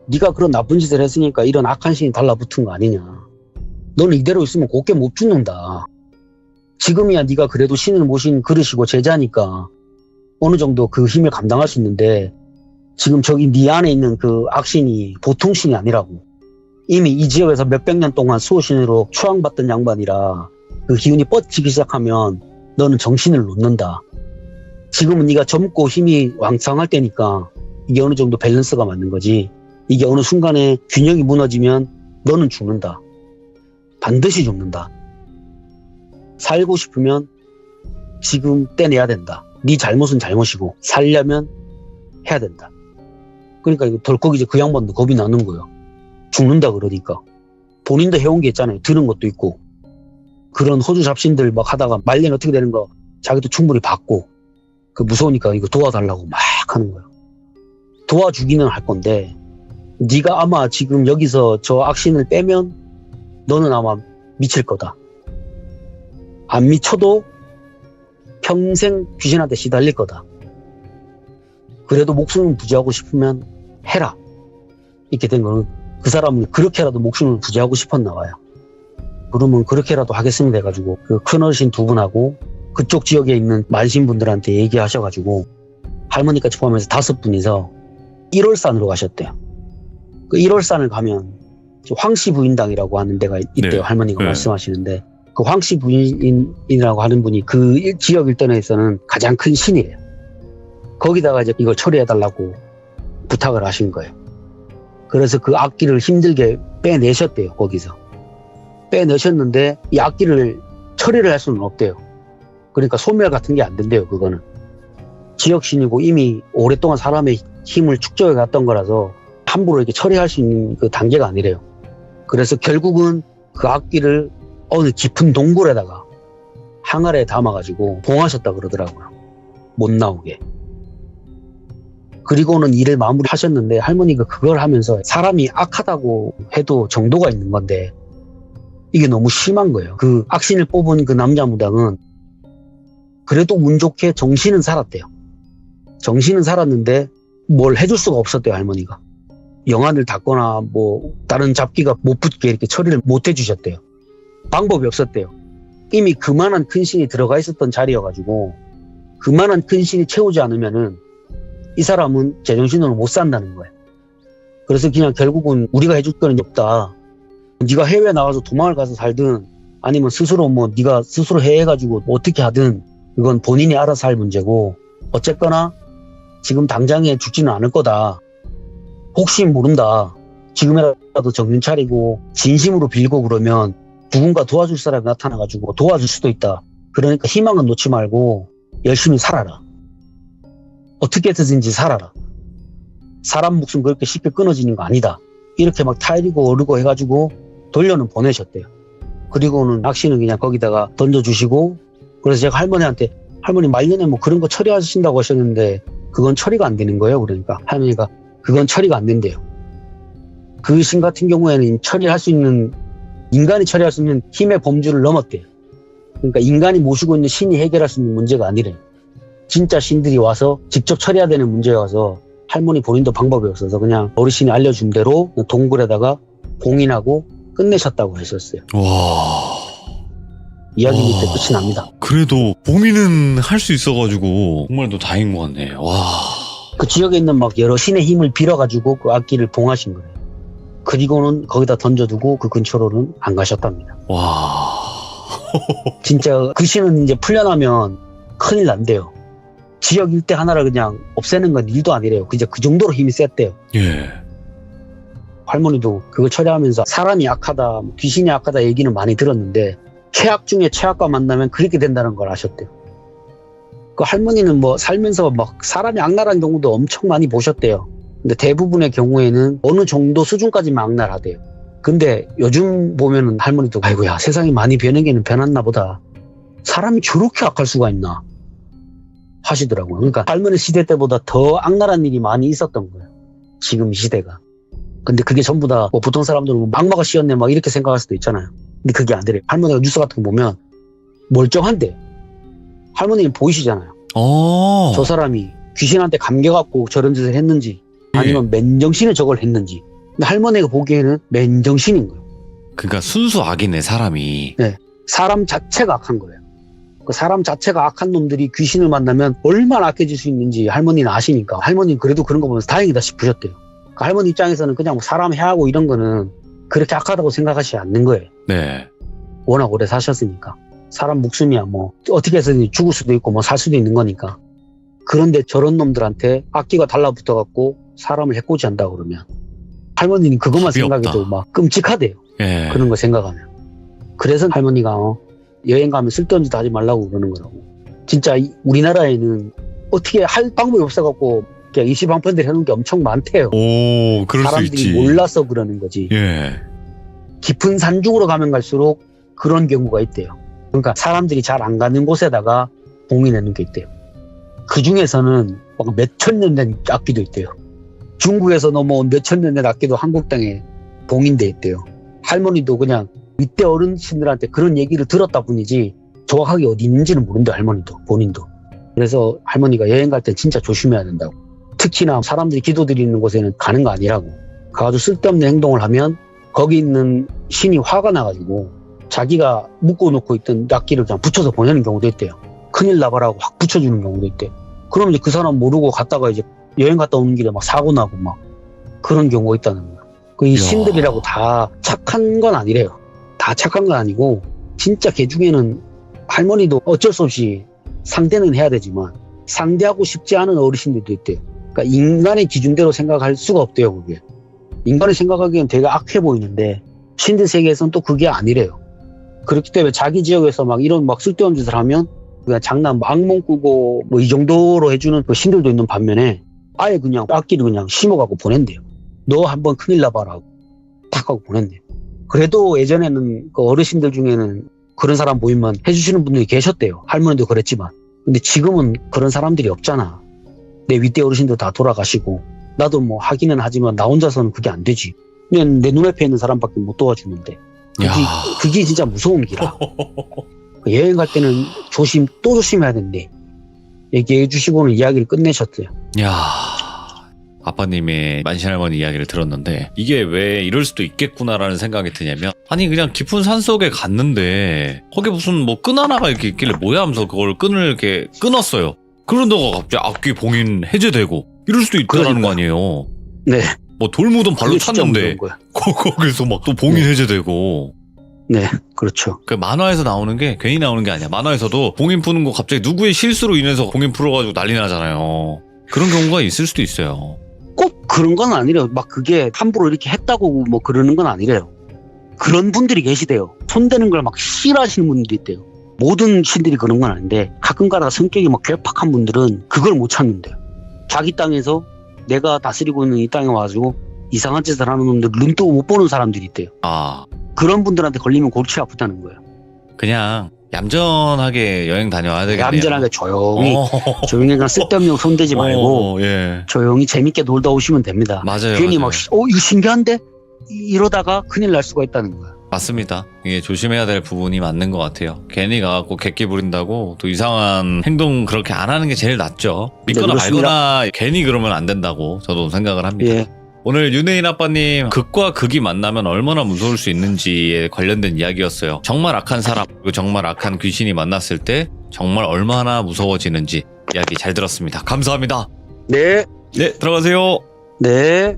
네가 그런 나쁜 짓을 했으니까 이런 악한 신이 달라붙은 거 아니냐. 너는 이대로 있으면 곱게 못 죽는다. 지금이야 네가 그래도 신을 모신 그릇이고 제자니까 어느 정도 그 힘을 감당할 수 있는데, 지금 저기 네 안에 있는 그 악신이 보통 신이 아니라고. 이미 이 지역에서 몇백 년 동안 수호신으로 추앙받던 양반이라 그 기운이 뻗치기 시작하면 너는 정신을 놓는다. 지금은 네가 젊고 힘이 왕성할 때니까 이게 어느 정도 밸런스가 맞는 거지. 이게 어느 순간에 균형이 무너지면 너는 죽는다. 반드시 죽는다. 살고 싶으면 지금 떼내야 된다. 네 잘못은 잘못이고 살려면 해야 된다. 그러니까 이거 덜컥 이제 그 양반도 겁이 나는 거예요. 죽는다 그러니까. 본인도 해온 게 있잖아요. 들은 것도 있고. 그런 호주 잡신들 막 하다가 말년 어떻게 되는 거 자기도 충분히 봤고. 그 무서우니까 이거 도와달라고 막 하는 거예요. 도와주기는 할 건데 네가 아마 지금 여기서 저 악신을 빼면 너는 아마 미칠 거다. 안 미쳐도 평생 귀신한테 시달릴 거다. 그래도 목숨을 부지하고 싶으면 해라. 이렇게 된 거는 그 사람은 그렇게라도 목숨을 부지하고 싶었나 봐요. 그러면 그렇게라도 하겠습니다 해가지고 그 큰어르신 두 분하고 그쪽 지역에 있는 만신분들한테 얘기하셔가지고 할머니까지 포함해서 5분이서 1월산으로 가셨대요. 그 1월산을 가면 황씨 부인당이라고 하는 데가 있대요. 네. 할머니가 네. 말씀하시는데 그 황씨 부인이라고 하는 분이 그 지역 일대에서는 가장 큰 신이래요. 거기다가 이제 이걸 처리해달라고 부탁을 하신 거예요. 그래서 그 악기를 힘들게 빼내셨대요. 거기서. 빼내셨는데 이 악기를 처리를 할 수는 없대요. 그러니까 소멸 같은 게 안 된대요. 그거는. 지역신이고 이미 오랫동안 사람의 힘을 축적해 갔던 거라서 함부로 이렇게 처리할 수 있는 그 단계가 아니래요. 그래서 결국은 그 악기를 어느 깊은 동굴에다가 항아리에 담아가지고 봉하셨다 그러더라고요. 못 나오게. 그리고는 일을 마무리하셨는데 할머니가 그걸 하면서 사람이 악하다고 해도 정도가 있는 건데 이게 너무 심한 거예요. 그 악신을 뽑은 그 남자 무당은 그래도 운 좋게 정신은 살았대요. 정신은 살았는데 뭘 해줄 수가 없었대요. 할머니가. 영안을 닫거나 뭐 다른 잡기가 못 붙게 이렇게 처리를 못 해주셨대요. 방법이 없었대요. 이미 그만한 큰 신이 들어가 있었던 자리여가지고 그만한 큰 신이 채우지 않으면은 이 사람은 제정신으로 못 산다는 거예요. 그래서 그냥 결국은 우리가 해줄 거는 없다. 네가 해외에 나가서 도망을 가서 살든 아니면 스스로 뭐 네가 스스로 해가지고 어떻게 하든 이건 본인이 알아서 할 문제고 어쨌거나 지금 당장에 죽지는 않을 거다. 혹시 모른다. 지금이라도 정신 차리고 진심으로 빌고 그러면 누군가 도와줄 사람이 나타나가지고 도와줄 수도 있다. 그러니까 희망은 놓지 말고 열심히 살아라. 어떻게 해서든지 살아라. 사람 목숨 그렇게 쉽게 끊어지는 거 아니다. 이렇게 막 타이르고 어르고 해가지고 돌려는 보내셨대요. 그리고는 악신은 그냥 거기다가 던져주시고 그래서 제가 할머니한테 할머니 말년에 뭐 그런 거 처리하신다고 하셨는데 그건 처리가 안 되는 거예요. 그러니까 할머니가 그건 처리가 안 된대요. 그 신 같은 경우에는 처리할 수 있는 인간이 처리할 수 있는 힘의 범주를 넘었대요. 그러니까 인간이 모시고 있는 신이 해결할 수 있는 문제가 아니래요. 진짜 신들이 와서 직접 처리해야 되는 문제여서 할머니 본인도 방법이 없어서 그냥 어르신이 알려준 대로 동굴에다가 봉인하고 끝내셨다고 했었어요. 와. 이야기 밑에 끝이 납니다. 그래도 봉인은 할 수 있어가지고 정말 또 다행인 것 같네. 와. 그 지역에 있는 막 여러 신의 힘을 빌어가지고 그 악기를 봉하신 거예요. 그리고는 거기다 던져두고 그 근처로는 안 가셨답니다. 와. 진짜 그 신은 이제 풀려나면 큰일 난대요. 지역 일대 하나를 그냥 없애는 건 일도 아니래요. 이제 그 정도로 힘이 셌대요. 예. 할머니도 그거 처리하면서 사람이 약하다, 귀신이 약하다 얘기는 많이 들었는데 최악 중에 최악과 만나면 그렇게 된다는 걸 아셨대요. 그 할머니는 뭐 살면서 막 사람이 악랄한 경우도 엄청 많이 보셨대요. 근데 대부분의 경우에는 어느 정도 수준까지만 악랄하대요. 근데 요즘 보면은 할머니도 아이고야 세상이 많이 변하기는 변했나 보다. 사람이 저렇게 악할 수가 있나 하시더라고요. 그러니까 할머니 시대 때보다 더 악랄한 일이 많이 있었던 거예요. 지금 이 시대가. 근데 그게 전부 다 뭐 보통 사람들은 악마가 씌었네 막 이렇게 생각할 수도 있잖아요. 근데 그게 안 되래요. 할머니가 뉴스 같은 거 보면 멀쩡한데 할머니는 보이시잖아요. 저 사람이 귀신한테 감겨갖고 저런 짓을 했는지 아니면 맨정신에 저걸 했는지. 근데 할머니가 보기에는 맨정신인 거예요. 그러니까 순수 악이네 사람이. 네, 사람 자체가 악한 거예요. 그 사람 자체가 악한 놈들이 귀신을 만나면 얼마나 악해질 수 있는지 할머니는 아시니까 할머니는 그래도 그런 거 보면서 다행이다 싶으셨대요. 그 할머니 입장에서는 그냥 뭐 사람 해하고 이런 거는 그렇게 악하다고 생각하시지 않는 거예요. 네. 워낙 오래 사셨으니까. 사람 목숨이야 뭐 어떻게 해서든 죽을 수도 있고 뭐 살 수도 있는 거니까. 그런데 저런 놈들한테 악기가 달라붙어갖고 사람을 해코지 한다고 그러면 할머니는 그것만 생각해도 막 끔찍하대요. 예. 그런 거 생각하면. 그래서 할머니가 여행 가면 쓸데없는 짓 하지 말라고 그러는 거라고. 진짜 우리나라에는 어떻게 할 방법이 없어갖고 그냥 일시방편들 해놓은 게 엄청 많대요. 오, 그럴 수 있지. 사람들이 몰라서 그러는 거지. 예. 깊은 산중으로 가면 갈수록 그런 경우가 있대요. 그러니까 사람들이 잘 안 가는 곳에다가 봉인해놓은 게 있대요. 그 중에서는 막 몇천 년 된 악기도 있대요. 중국에서 넘어온 몇천 년 된 악기도 한국 땅에 봉인돼 있대요. 할머니도 그냥 이때 어른신들한테 그런 얘기를 들었다 뿐이지 정확하게 어디 있는지는 모른대 할머니도 본인도. 그래서 할머니가 여행 갈 때 진짜 조심해야 된다고. 특히나 사람들이 기도드리는 곳에는 가는 거 아니라고. 가가지고 쓸데없는 행동을 하면 거기 있는 신이 화가 나가지고 자기가 묶어놓고 있던 악기를 그냥 붙여서 보내는 경우도 있대요. 큰일 나봐라고 확 붙여주는 경우도 있대요. 그러면 이제 그 사람 모르고 갔다가 이제 여행 갔다 오는 길에 막 사고 나고 막 그런 경우가 있다는 거야. 이 신들이라고 다 착한 건 아니래요. 다 착한 건 아니고 진짜 걔 중에는 할머니도 어쩔 수 없이 상대는 해야 되지만 상대하고 싶지 않은 어르신들도 있대요. 그러니까 인간의 기준대로 생각할 수가 없대요. 그게. 인간이 생각하기엔 되게 악해 보이는데 신들 세계에서는 또 그게 아니래요. 그렇기 때문에 자기 지역에서 막 이런 막 쓸데없는 짓을 하면 그냥 장난 악몽 꾸고 뭐 이 정도로 해주는 그 신들도 있는 반면에 아예 그냥 악기를 그냥 심어가고 보낸대요. 너 한번 큰일 나봐라 탁 하고 보낸대요. 그래도 예전에는 그 어르신들 중에는 그런 사람 보이면 해주시는 분들이 계셨대요. 할머니도 그랬지만. 근데 지금은 그런 사람들이 없잖아. 내 윗대 어르신들 다 돌아가시고 나도 뭐 하기는 하지만 나 혼자서는 그게 안 되지. 그냥 내 눈앞에 있는 사람밖에 못 도와주는데 그게 진짜 무서운 기라. 여행 갈 때는 또 조심해야 된대. 얘기해 주시고는 이야기를 끝내셨어요. 야, 아빠님의 만신할머니 이야기를 들었는데 이게 왜 이럴 수도 있겠구나라는 생각이 드냐면 아니 그냥 깊은 산속에 갔는데 거기 무슨 뭐 끈 하나가 이렇게 있길래 뭐야 하면서 그걸 끈을 이렇게 끊었어요. 그러다가 갑자기 악기 봉인 해제되고 이럴 수도 있다는 거 아니에요. 네. 뭐 돌 묻은 발로 찼는데 거기서 막 또 봉인 해제되고. 네, 그렇죠. 그 만화에서 나오는 게 괜히 나오는 게 아니야. 만화에서도 봉인 푸는 거 갑자기 누구의 실수로 인해서 봉인 풀어가지고 난리 나잖아요. 그런 경우가 있을 수도 있어요. 꼭 그런 건 아니래요. 막 그게 함부로 이렇게 했다고 뭐 그러는 건 아니래요. 그런 분들이 계시대요. 손대는 걸 막 싫어하시는 분들이 있대요. 모든 신들이 그런 건 아닌데 가끔 가다가 성격이 막 괴팍한 분들은 그걸 못 참는데요. 자기 땅에서 내가 다스리고 있는 이 땅에 와가지고 이상한 짓을 하는 놈들 눈 뜨고 못 보는 사람들이 있대요. 그런 분들한테 걸리면 골치 아프다는 거예요. 그냥 얌전하게 여행 다녀와야 되겠네요. 얌전하게 조용히 그냥 쓸데없는 손대지 말고 조용히 재밌게 놀다 오시면 됩니다. 맞아요. 괜히 맞아요. 막 이거 신기한데? 이러다가 큰일 날 수가 있다는 거야. 맞습니다. 이게 조심해야 될 부분이 맞는 것 같아요. 괜히 가갖고 객기 부린다고 또 이상한 행동 그렇게 안 하는 게 제일 낫죠. 믿거나 그렇습니다. 말거나 괜히 그러면 안 된다고 저도 생각을 합니다. 예. 오늘 윤혜인 아빠님 극과 극이 만나면 얼마나 무서울 수 있는지에 관련된 이야기였어요. 정말 악한 사람 그리고 정말 악한 귀신이 만났을 때 정말 얼마나 무서워지는지 이야기 잘 들었습니다. 감사합니다. 네. 네, 들어가세요. 네.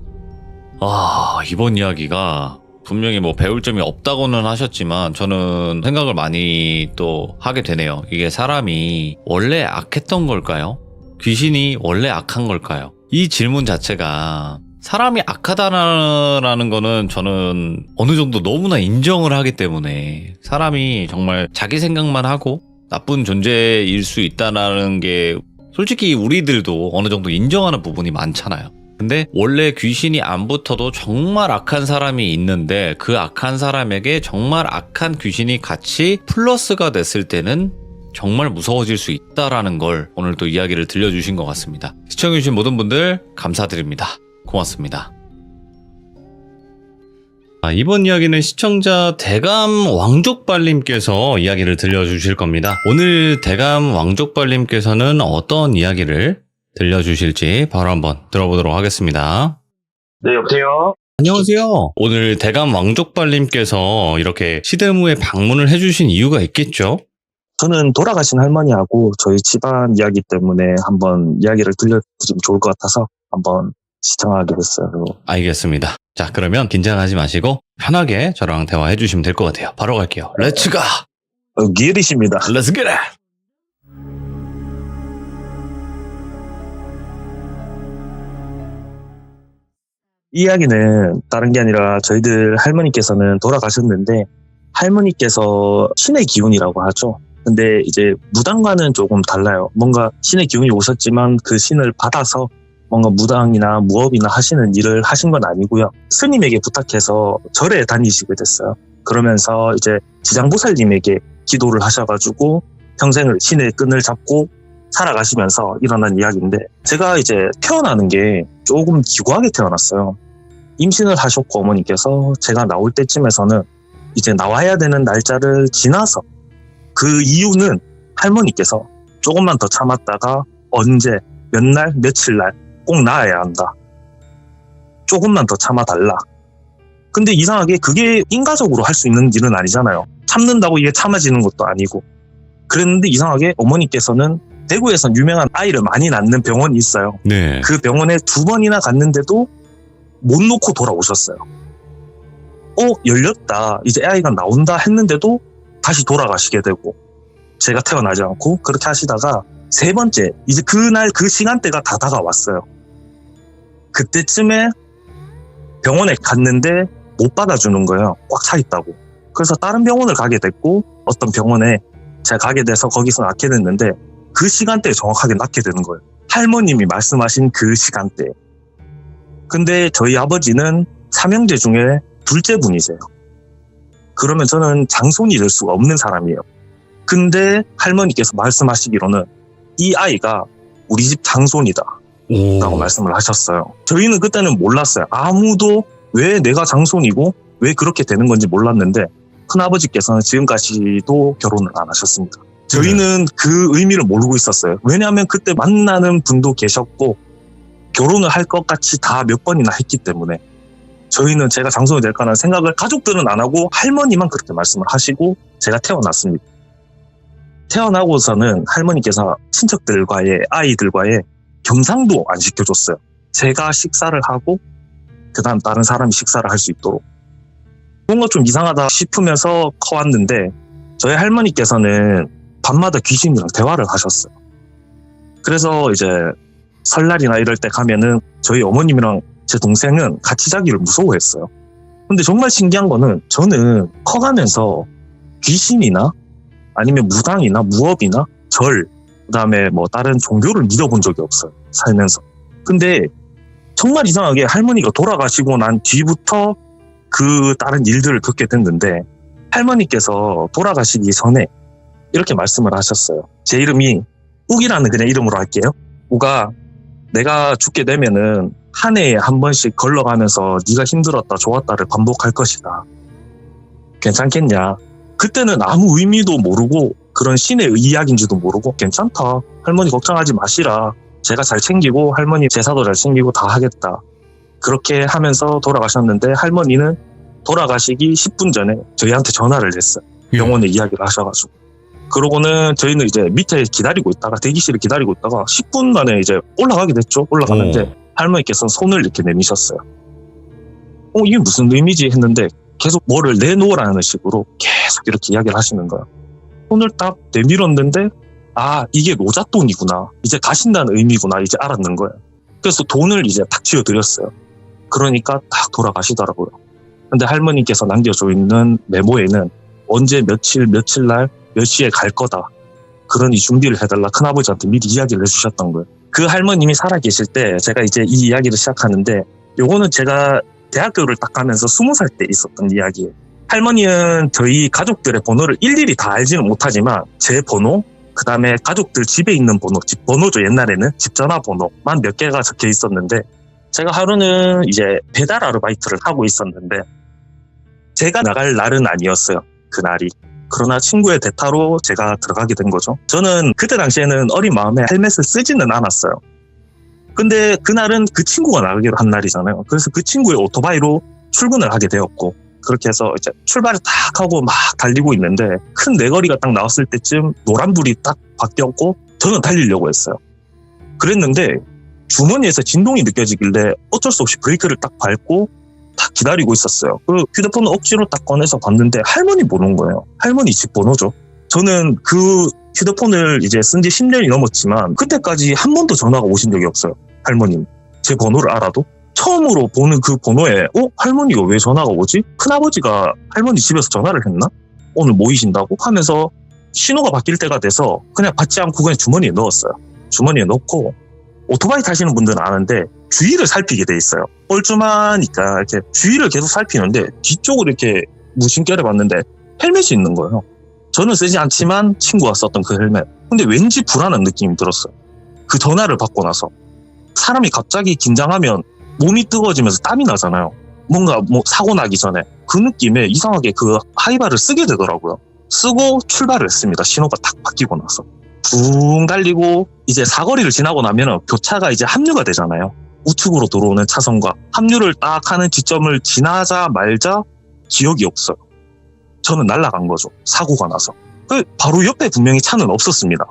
이번 이야기가 분명히 뭐 배울 점이 없다고는 하셨지만 저는 생각을 많이 또 하게 되네요. 이게 사람이 원래 악했던 걸까요? 귀신이 원래 악한 걸까요? 이 질문 자체가 사람이 악하다라는 거는 저는 어느 정도 너무나 인정을 하기 때문에 사람이 정말 자기 생각만 하고 나쁜 존재일 수 있다는 게 솔직히 우리들도 어느 정도 인정하는 부분이 많잖아요. 근데 원래 귀신이 안 붙어도 정말 악한 사람이 있는데 그 악한 사람에게 정말 악한 귀신이 같이 플러스가 됐을 때는 정말 무서워질 수 있다라는 걸 오늘 또 이야기를 들려주신 것 같습니다. 시청해주신 모든 분들 감사드립니다. 고맙습니다. 이번 이야기는 시청자 대감 왕족발님께서 이야기를 들려주실 겁니다. 오늘 대감 왕족발님께서는 어떤 이야기를 들려주실지 바로 한번 들어보도록 하겠습니다. 네, 여보세요? 안녕하세요. 오늘 대감 왕족발님께서 이렇게 시대무에 방문을 해주신 이유가 있겠죠? 저는 돌아가신 할머니하고 저희 집안 이야기 때문에 한번 이야기를 들려드리면 좋을 것 같아서 한번 시청하게 됐어요. 알겠습니다. 자, 그러면 긴장하지 마시고 편하게 저랑 대화해 주시면 될 것 같아요. 바로 갈게요. 렛츠 가! 기일이십니다. 렛츠 겟! 이 이야기는 다른 게 아니라 저희들 할머니께서는 돌아가셨는데 할머니께서 신의 기운이라고 하죠. 근데 이제 무당과는 조금 달라요. 뭔가 신의 기운이 오셨지만 그 신을 받아서 뭔가 무당이나 무업이나 하시는 일을 하신 건 아니고요. 스님에게 부탁해서 절에 다니시게 됐어요. 그러면서 이제 지장보살님에게 기도를 하셔가지고 평생을 신의 끈을 잡고 살아가시면서 일어난 이야기인데 제가 이제 태어나는 게 조금 기구하게 태어났어요. 임신을 하셨고 어머니께서 제가 나올 때쯤에서는 이제 나와야 되는 날짜를 지나서 그 이유는 할머니께서 조금만 더 참았다가 언제 몇 날 며칠 날 꼭 나아야 한다. 조금만 더 참아달라. 근데 이상하게 그게 인과적으로 할 수 있는 일은 아니잖아요. 참는다고 이게 참아지는 것도 아니고. 그랬는데 이상하게 어머니께서는 대구에선 유명한 아이를 많이 낳는 병원이 있어요. 네. 그 병원에 2번이나 갔는데도 못 놓고 돌아오셨어요. 열렸다. 이제 아이가 나온다 했는데도 다시 돌아가시게 되고 제가 태어나지 않고 그렇게 하시다가 3번째 이제 그날 그 시간대가 다 다가왔어요. 그때쯤에 병원에 갔는데 못 받아주는 거예요. 꽉 차 있다고. 그래서 다른 병원을 가게 됐고 어떤 병원에 제가 가게 돼서 거기서 낳게 됐는데 그 시간대에 정확하게 낳게 되는 거예요. 할머님이 말씀하신 그 시간대. 근데 저희 아버지는 3형제 중에 둘째 분이세요. 그러면 저는 장손이 될 수가 없는 사람이에요. 근데 할머니께서 말씀하시기로는 이 아이가 우리 집 장손이다 라고 말씀을 하셨어요. 저희는 그때는 몰랐어요. 아무도 왜 내가 장손이고 왜 그렇게 되는 건지 몰랐는데 큰아버지께서는 지금까지도 결혼을 안 하셨습니다. 저희는 그 의미를 모르고 있었어요. 왜냐하면 그때 만나는 분도 계셨고 결혼을 할 것 같이 다 몇 번이나 했기 때문에 저희는 제가 장손이 될까라는 생각을 가족들은 안 하고 할머니만 그렇게 말씀을 하시고 제가 태어났습니다. 태어나고서는 할머니께서 친척들과의 아이들과의 겸상도 안 시켜줬어요. 제가 식사를 하고 그 다음 다른 사람이 식사를 할 수 있도록. 뭔가 좀 이상하다 싶으면서 커왔는데 저희 할머니께서는 밤마다 귀신이랑 대화를 하셨어요. 그래서 이제 설날이나 이럴 때 가면은 저희 어머님이랑 제 동생은 같이 자기를 무서워했어요. 근데 정말 신기한 거는 저는 커가면서 귀신이나 아니면 무당이나 무업이나 절, 그 다음에 뭐 다른 종교를 믿어본 적이 없어요. 살면서. 근데 정말 이상하게 할머니가 돌아가시고 난 뒤부터 그 다른 일들을 겪게 됐는데 할머니께서 돌아가시기 전에 이렇게 말씀을 하셨어요. 제 이름이 욱이라는 그냥 이름으로 할게요. 욱아, 내가 죽게 되면은 한 해에 한 번씩 걸러가면서 네가 힘들었다 좋았다를 반복할 것이다. 괜찮겠냐. 그때는 아무 의미도 모르고 그런 신의 이야기인지도 모르고 괜찮다. 할머니 걱정하지 마시라. 제가 잘 챙기고 할머니 제사도 잘 챙기고 다 하겠다. 그렇게 하면서 돌아가셨는데 할머니는 돌아가시기 10분 전에 저희한테 전화를 했어요. 병원에 이야기를 하셔가지고. 그러고는 저희는 이제 밑에 기다리고 있다가 대기실에 기다리고 있다가 10분 만에 이제 올라가게 됐죠. 올라가는데 할머니께서는 손을 이렇게 내미셨어요. 이게 무슨 의미지 했는데 계속 뭐를 내놓으라는 식으로 계속 이렇게 이야기를 하시는 거예요. 손을 딱 내밀었는데 이게 노잣돈이구나. 이제 가신다는 의미구나. 이제 알았는 거예요. 그래서 돈을 이제 탁 쥐어드렸어요. 그러니까 딱 돌아가시더라고요. 근데 할머니께서 남겨져 있는 메모에는 언제 며칠 날 몇 시에 갈 거다. 그러니 준비를 해달라 큰아버지한테 미리 이야기를 해주셨던 거예요. 그 할머님이 살아계실 때 제가 이제 이 이야기를 시작하는데 요거는 제가 대학교를 딱 가면서 20살 때 있었던 이야기예요. 할머니는 저희 가족들의 번호를 일일이 다 알지는 못하지만 제 번호, 그 다음에 가족들 집에 있는 번호, 집 번호죠. 옛날에는 집 전화번호만 몇 개가 적혀 있었는데 제가 하루는 이제 배달 아르바이트를 하고 있었는데 제가 나갈 날은 아니었어요. 그날이. 그러나 친구의 대타로 제가 들어가게 된 거죠. 저는 그때 당시에는 어린 마음에 헬멧을 쓰지는 않았어요. 근데 그날은 그 친구가 나가기로 한 날이잖아요. 그래서 그 친구의 오토바이로 출근을 하게 되었고 그렇게 해서 이제 출발을 딱 하고 막 달리고 있는데 큰 내거리가 딱 나왔을 때쯤 노란불이 딱 바뀌었고 저는 달리려고 했어요. 그랬는데 주머니에서 진동이 느껴지길래 어쩔 수 없이 브레이크를 딱 밟고 딱 기다리고 있었어요. 그리고 휴대폰을 억지로 딱 꺼내서 봤는데 할머니 번호인 거예요. 할머니 집 번호죠. 저는 그 휴대폰을 이제 쓴 지 10년이 넘었지만 그때까지 한 번도 전화가 오신 적이 없어요. 할머님. 제 번호를 알아도. 처음으로 보는 그 번호에 할머니가 왜 전화가 오지? 큰아버지가 할머니 집에서 전화를 했나? 오늘 모이신다고? 하면서 신호가 바뀔 때가 돼서 그냥 받지 않고 그냥 주머니에 넣었어요. 주머니에 넣고 오토바이 타시는 분들은 아는데 주위를 살피게 돼 있어요. 뻘쭘하니까 이렇게 주위를 계속 살피는데 뒤쪽으로 이렇게 무심결에 봤는데 헬멧이 있는 거예요. 저는 쓰지 않지만 친구가 썼던 그 헬멧. 근데 왠지 불안한 느낌이 들었어요. 그 전화를 받고 나서. 사람이 갑자기 긴장하면 몸이 뜨거워지면서 땀이 나잖아요. 뭔가 사고 나기 전에. 그 느낌에 이상하게 그 하이바를 쓰게 되더라고요. 쓰고 출발을 했습니다. 신호가 딱 바뀌고 나서. 붕 달리고 이제 사거리를 지나고 나면 교차가 이제 합류가 되잖아요. 우측으로 들어오는 차선과 합류를 딱 하는 지점을 지나자 말자 기억이 없어요. 저는 날아간 거죠. 사고가 나서. 바로 옆에 분명히 차는 없었습니다.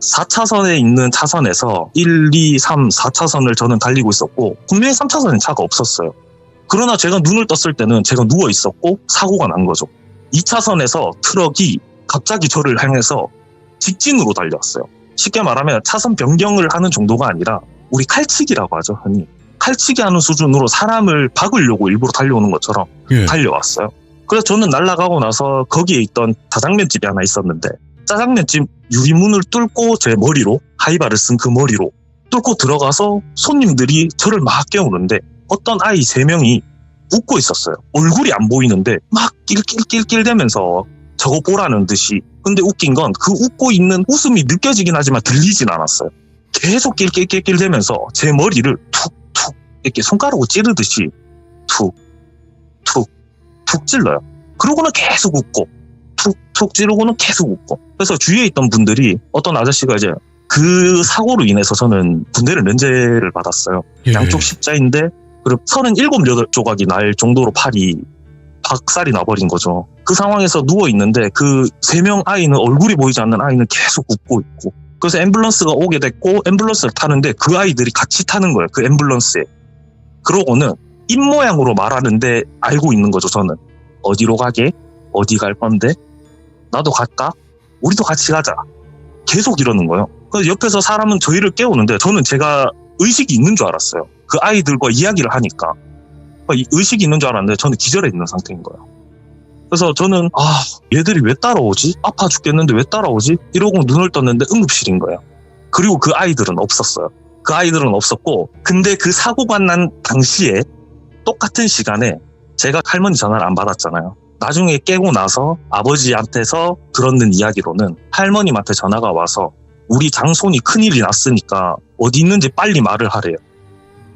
4차선에 있는 차선에서 1, 2, 3, 4차선을 저는 달리고 있었고 분명히 3차선에 차가 없었어요. 그러나 제가 눈을 떴을 때는 제가 누워 있었고 사고가 난 거죠. 2차선에서 트럭이 갑자기 저를 향해서 직진으로 달려왔어요. 쉽게 말하면 차선 변경을 하는 정도가 아니라 우리 칼치기라고 하죠. 흔히. 칼치기 하는 수준으로 사람을 박으려고 일부러 달려오는 것처럼 달려왔어요. 그래서 저는 날아가고 나서 거기에 있던 짜장면집이 하나 있었는데 짜장면집 유리문을 뚫고 제 머리로 하이바를 쓴 그 머리로 뚫고 들어가서 손님들이 저를 막 깨우는데 어떤 아이 3명이 웃고 있었어요. 얼굴이 안 보이는데 막 낄낄낄낄대면서 저거 보라는 듯이. 근데 웃긴 건 그 웃고 있는 웃음이 느껴지긴 하지만 들리진 않았어요. 계속 낄낄낄낄대면서 제 머리를 툭툭 이렇게 손가락으로 찌르듯이 툭툭 찔러요. 그러고는 계속 웃고 툭툭 찌르고는 계속 웃고. 그래서 주위에 있던 분들이 어떤 아저씨가 이제 그 사고로 인해서 저는 군대를 면제를 받았어요. 양쪽 십자인데 그리고 37조각이 날 정도로 팔이 박살이 나버린 거죠. 그 상황에서 누워있는데 그 3명 아이는 얼굴이 보이지 않는 아이는 계속 웃고 있고 그래서 앰뷸런스가 오게 됐고 앰뷸런스를 타는데 그 아이들이 같이 타는 거예요. 그 앰뷸런스에. 그러고는 입모양으로 말하는데 알고 있는 거죠. 저는. 어디로 가게? 어디 갈 건데? 나도 갈까? 우리도 같이 가자. 계속 이러는 거예요. 그래서 옆에서 사람은 저희를 깨우는데 저는 제가 의식이 있는 줄 알았어요. 그 아이들과 이야기를 하니까. 의식이 있는 줄 알았는데 저는 기절해 있는 상태인 거예요. 그래서 저는 얘들이 왜 따라오지? 아파 죽겠는데 왜 따라오지? 이러고 눈을 떴는데 응급실인 거예요. 그리고 그 아이들은 없었어요. 그 아이들은 없었고 근데 그 사고가 난 당시에 똑같은 시간에 제가 할머니 전화를 안 받았잖아요. 나중에 깨고 나서 아버지한테서 들었는 이야기로는 할머님한테 전화가 와서 우리 장손이 큰일이 났으니까 어디 있는지 빨리 말을 하래요.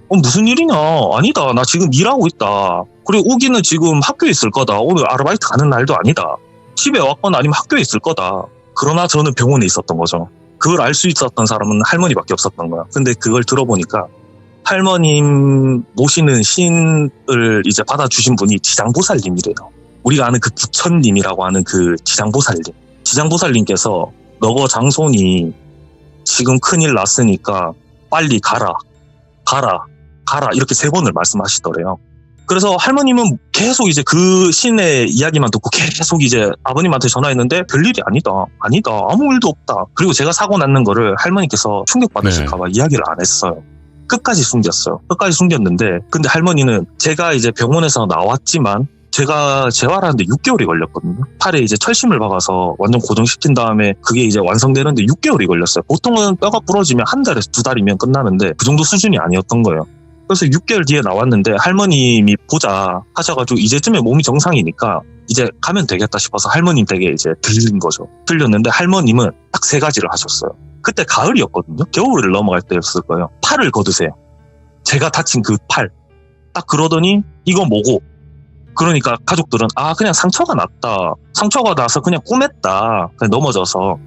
무슨 일이냐? 아니다. 나 지금 일하고 있다. 그리고 우기는 지금 학교에 있을 거다. 오늘 아르바이트 가는 날도 아니다. 집에 왔거나 아니면 학교에 있을 거다. 그러나 저는 병원에 있었던 거죠. 그걸 알 수 있었던 사람은 할머니밖에 없었던 거야. 근데 그걸 들어보니까 할머님 모시는 신을 이제 받아주신 분이 지장보살님이래요. 우리가 아는 그 부처님이라고 하는 그 지장보살님. 지장보살님께서 너거 장손이 지금 큰일 났으니까 빨리 가라 이렇게 3번을 말씀하시더래요. 그래서 할머님은 계속 이제 그 신의 이야기만 듣고 계속 이제 아버님한테 전화했는데 별일이 아니다 아무 일도 없다. 그리고 제가 사고 났는 거를 할머니께서 충격받으실까봐 이야기를 안 했어요. 끝까지 숨겼어요. 끝까지 숨겼는데 근데 할머니는 제가 이제 병원에서 나왔지만 제가 재활하는데 6개월이 걸렸거든요. 팔에 이제 철심을 박아서 완전 고정시킨 다음에 그게 이제 완성되는데 6개월이 걸렸어요. 보통은 뼈가 부러지면 1달에서 2달이면 끝나는데 그 정도 수준이 아니었던 거예요. 그래서 6개월 뒤에 나왔는데 할머님이 보자 하셔가지고 이제쯤에 몸이 정상이니까 이제 가면 되겠다 싶어서 할머님 댁에 이제 들린 거죠. 들렸는데 할머님은 딱 3가지를 하셨어요. 그때 가을이었거든요. 겨울을 넘어갈 때였을 거예요. 팔을 걷으세요. 제가 다친 그 팔. 딱 그러더니 이거 뭐고? 그러니까 가족들은 그냥 상처가 났다. 상처가 나서 그냥 꿈했다. 그냥 넘어져서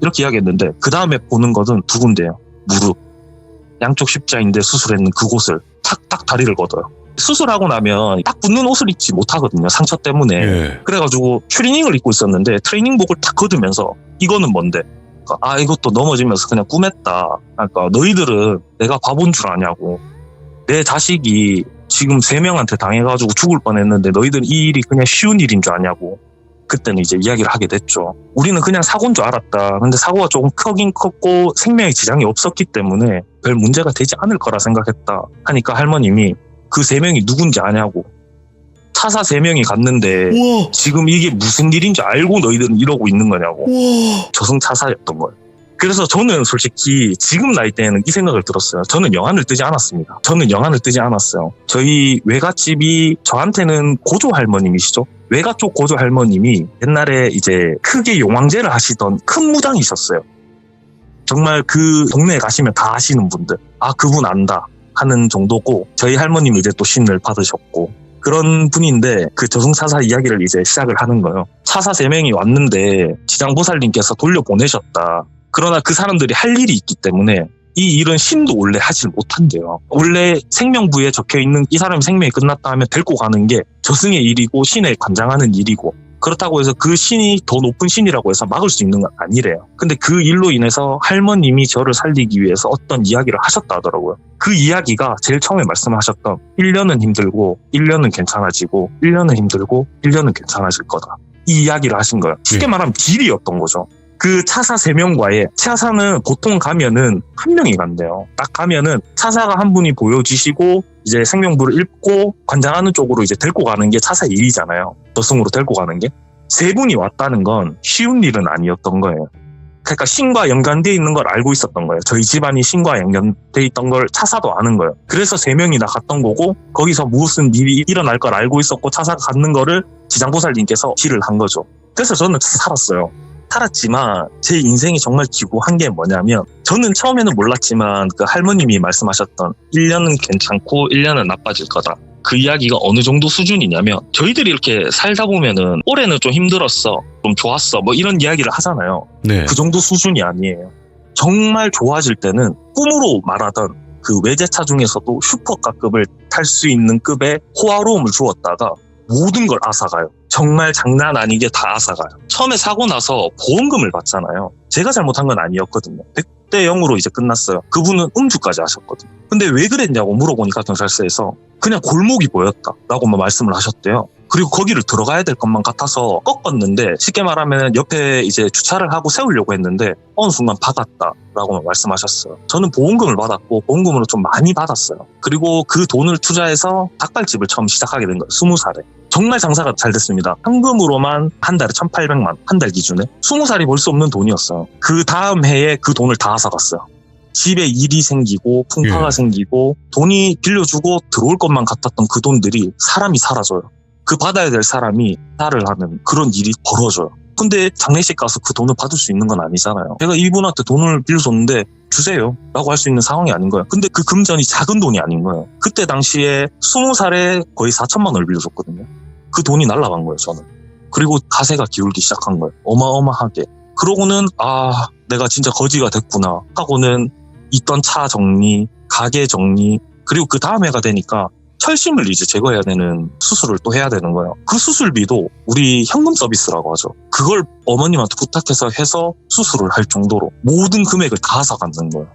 이렇게 이야기했는데 그 다음에 보는 것은 2군데예요. 무릎. 양쪽 십자인대 수술했는 그곳을 탁탁 다리를 걷어요. 수술하고 나면 딱 붙는 옷을 입지 못하거든요. 상처 때문에. 그래가지고 트레이닝을 입고 있었는데 트레이닝복을 탁 걷으면서 이거는 뭔데? 이것도 넘어지면서 그냥 꿈했다. 그러니까 너희들은 내가 바본 줄 아냐고. 내 자식이 지금 3명한테 당해가지고 죽을 뻔했는데 너희들은 이 일이 그냥 쉬운 일인 줄 아냐고. 그때는 이제 이야기를 하게 됐죠. 우리는 그냥 사고인 줄 알았다. 근데 사고가 조금 크긴 컸고 생명에 지장이 없었기 때문에 별 문제가 되지 않을 거라 생각했다. 하니까 할머님이 그 3명이 누군지 아냐고. 차사 3명이 갔는데 우와. 지금 이게 무슨 일인지 알고 너희들은 이러고 있는 거냐고. 저승차사였던 거예요. 그래서 저는 솔직히 지금 나이 때에는 이 생각을 들었어요. 저는 영안을 뜨지 않았습니다. 저희 외갓집이 저한테는 고조 할머님이시죠. 외가 쪽 고조 할머님이 옛날에 이제 크게 용왕제를 하시던 큰 무당이셨어요. 정말 그 동네에 가시면 다 아시는 분들. 그분 안다 하는 정도고 저희 할머님이 이제 또 신을 받으셨고 그런 분인데 그 저승차사 이야기를 이제 시작을 하는 거예요. 차사 3명이 왔는데 지장보살님께서 돌려보내셨다. 그러나 그 사람들이 할 일이 있기 때문에 이 일은 신도 원래 하질 못한대요. 원래 생명부에 적혀있는 이 사람이 생명이 끝났다 하면 데리고 가는 게 저승의 일이고 신에 관장하는 일이고 그렇다고 해서 그 신이 더 높은 신이라고 해서 막을 수 있는 건 아니래요. 근데 그 일로 인해서 할머님이 저를 살리기 위해서 어떤 이야기를 하셨다 하더라고요. 그 이야기가 제일 처음에 말씀하셨던 1년은 힘들고 1년은 괜찮아지고 1년은 힘들고 1년은 괜찮아질 거다. 이 이야기를 하신 거예요. 쉽게 말하면 딜이었던 거죠. 그 차사 3명과의 차사는 보통 가면은 1명이 간대요. 딱 가면은 차사가 한 분이 보여주시고 이제 생명부를 읽고 관장하는 쪽으로 이제 데리고 가는 게 차사 일이잖아요. 저승으로 데리고 가는 게. 3분이 왔다는 건 쉬운 일은 아니었던 거예요. 그러니까 신과 연관되어 있는 걸 알고 있었던 거예요. 저희 집안이 신과 연관되어 있던 걸 차사도 아는 거예요. 그래서 3명이 나갔던 거고 거기서 무슨 일이 일어날 걸 알고 있었고 차사가 갔는 거를 지장보살님께서 지를 한 거죠. 그래서 저는 살았어요. 살았지만 제 인생이 정말 기구한 게 뭐냐면 저는 처음에는 몰랐지만 그 할머님이 말씀하셨던 1년은 괜찮고 1년은 나빠질 거다. 그 이야기가 어느 정도 수준이냐면 저희들이 이렇게 살다 보면은 올해는 좀 힘들었어, 좀 좋았어 뭐 이런 이야기를 하잖아요. 네. 그 정도 수준이 아니에요. 정말 좋아질 때는 꿈으로 말하던 그 외제차 중에서도 슈퍼카급을 탈 수 있는 급의 호화로움을 주었다가 모든 걸 앗아가요. 정말 장난 아니게 다 앗아가요. 처음에 사고 나서 보험금을 받잖아요. 제가 잘못한 건 아니었거든요. 100대 0으로 이제 끝났어요. 그분은 음주까지 하셨거든요. 근데 왜 그랬냐고 물어보니까 경찰서에서 그냥 골목이 보였다라고만 말씀을 하셨대요. 그리고 거기를 들어가야 될 것만 같아서 꺾었는데 쉽게 말하면 옆에 이제 주차를 하고 세우려고 했는데 어느 순간 박았다라고만 말씀하셨어요. 저는 보험금을 받았고 보험금으로 좀 많이 받았어요. 그리고 그 돈을 투자해서 닭발집을 처음 시작하게 된 거예요. 20살에. 정말 장사가 잘 됐습니다. 현금으로만 한 달에 1,800만, 한 달 기준에. 20살이 벌 수 없는 돈이었어요. 그 다음 해에 그 돈을 다 앗아갔어요. 집에 일이 생기고 풍파가 생기고 돈이 빌려주고 들어올 것만 같았던 그 돈들이 사람이 사라져요. 그 받아야 될 사람이 나를 하는 그런 일이 벌어져요. 근데 장례식 가서 그 돈을 받을 수 있는 건 아니잖아요. 제가 이분한테 돈을 빌려줬는데 주세요 라고 할 수 있는 상황이 아닌 거예요. 근데 그 금전이 작은 돈이 아닌 거예요. 그때 당시에 20살에 거의 4천만 원을 빌려줬거든요. 그 돈이 날아간 거예요, 저는. 그리고 가세가 기울기 시작한 거예요. 어마어마하게. 그러고는 내가 진짜 거지가 됐구나 하고는 있던 차 정리, 가게 정리, 그리고 그 다음 해가 되니까 철심을 이제 제거해야 되는 수술을 또 해야 되는 거예요. 그 수술비도 우리 현금 서비스라고 하죠. 그걸 어머님한테 부탁해서 해서 수술을 할 정도로 모든 금액을 다 사가는 거예요.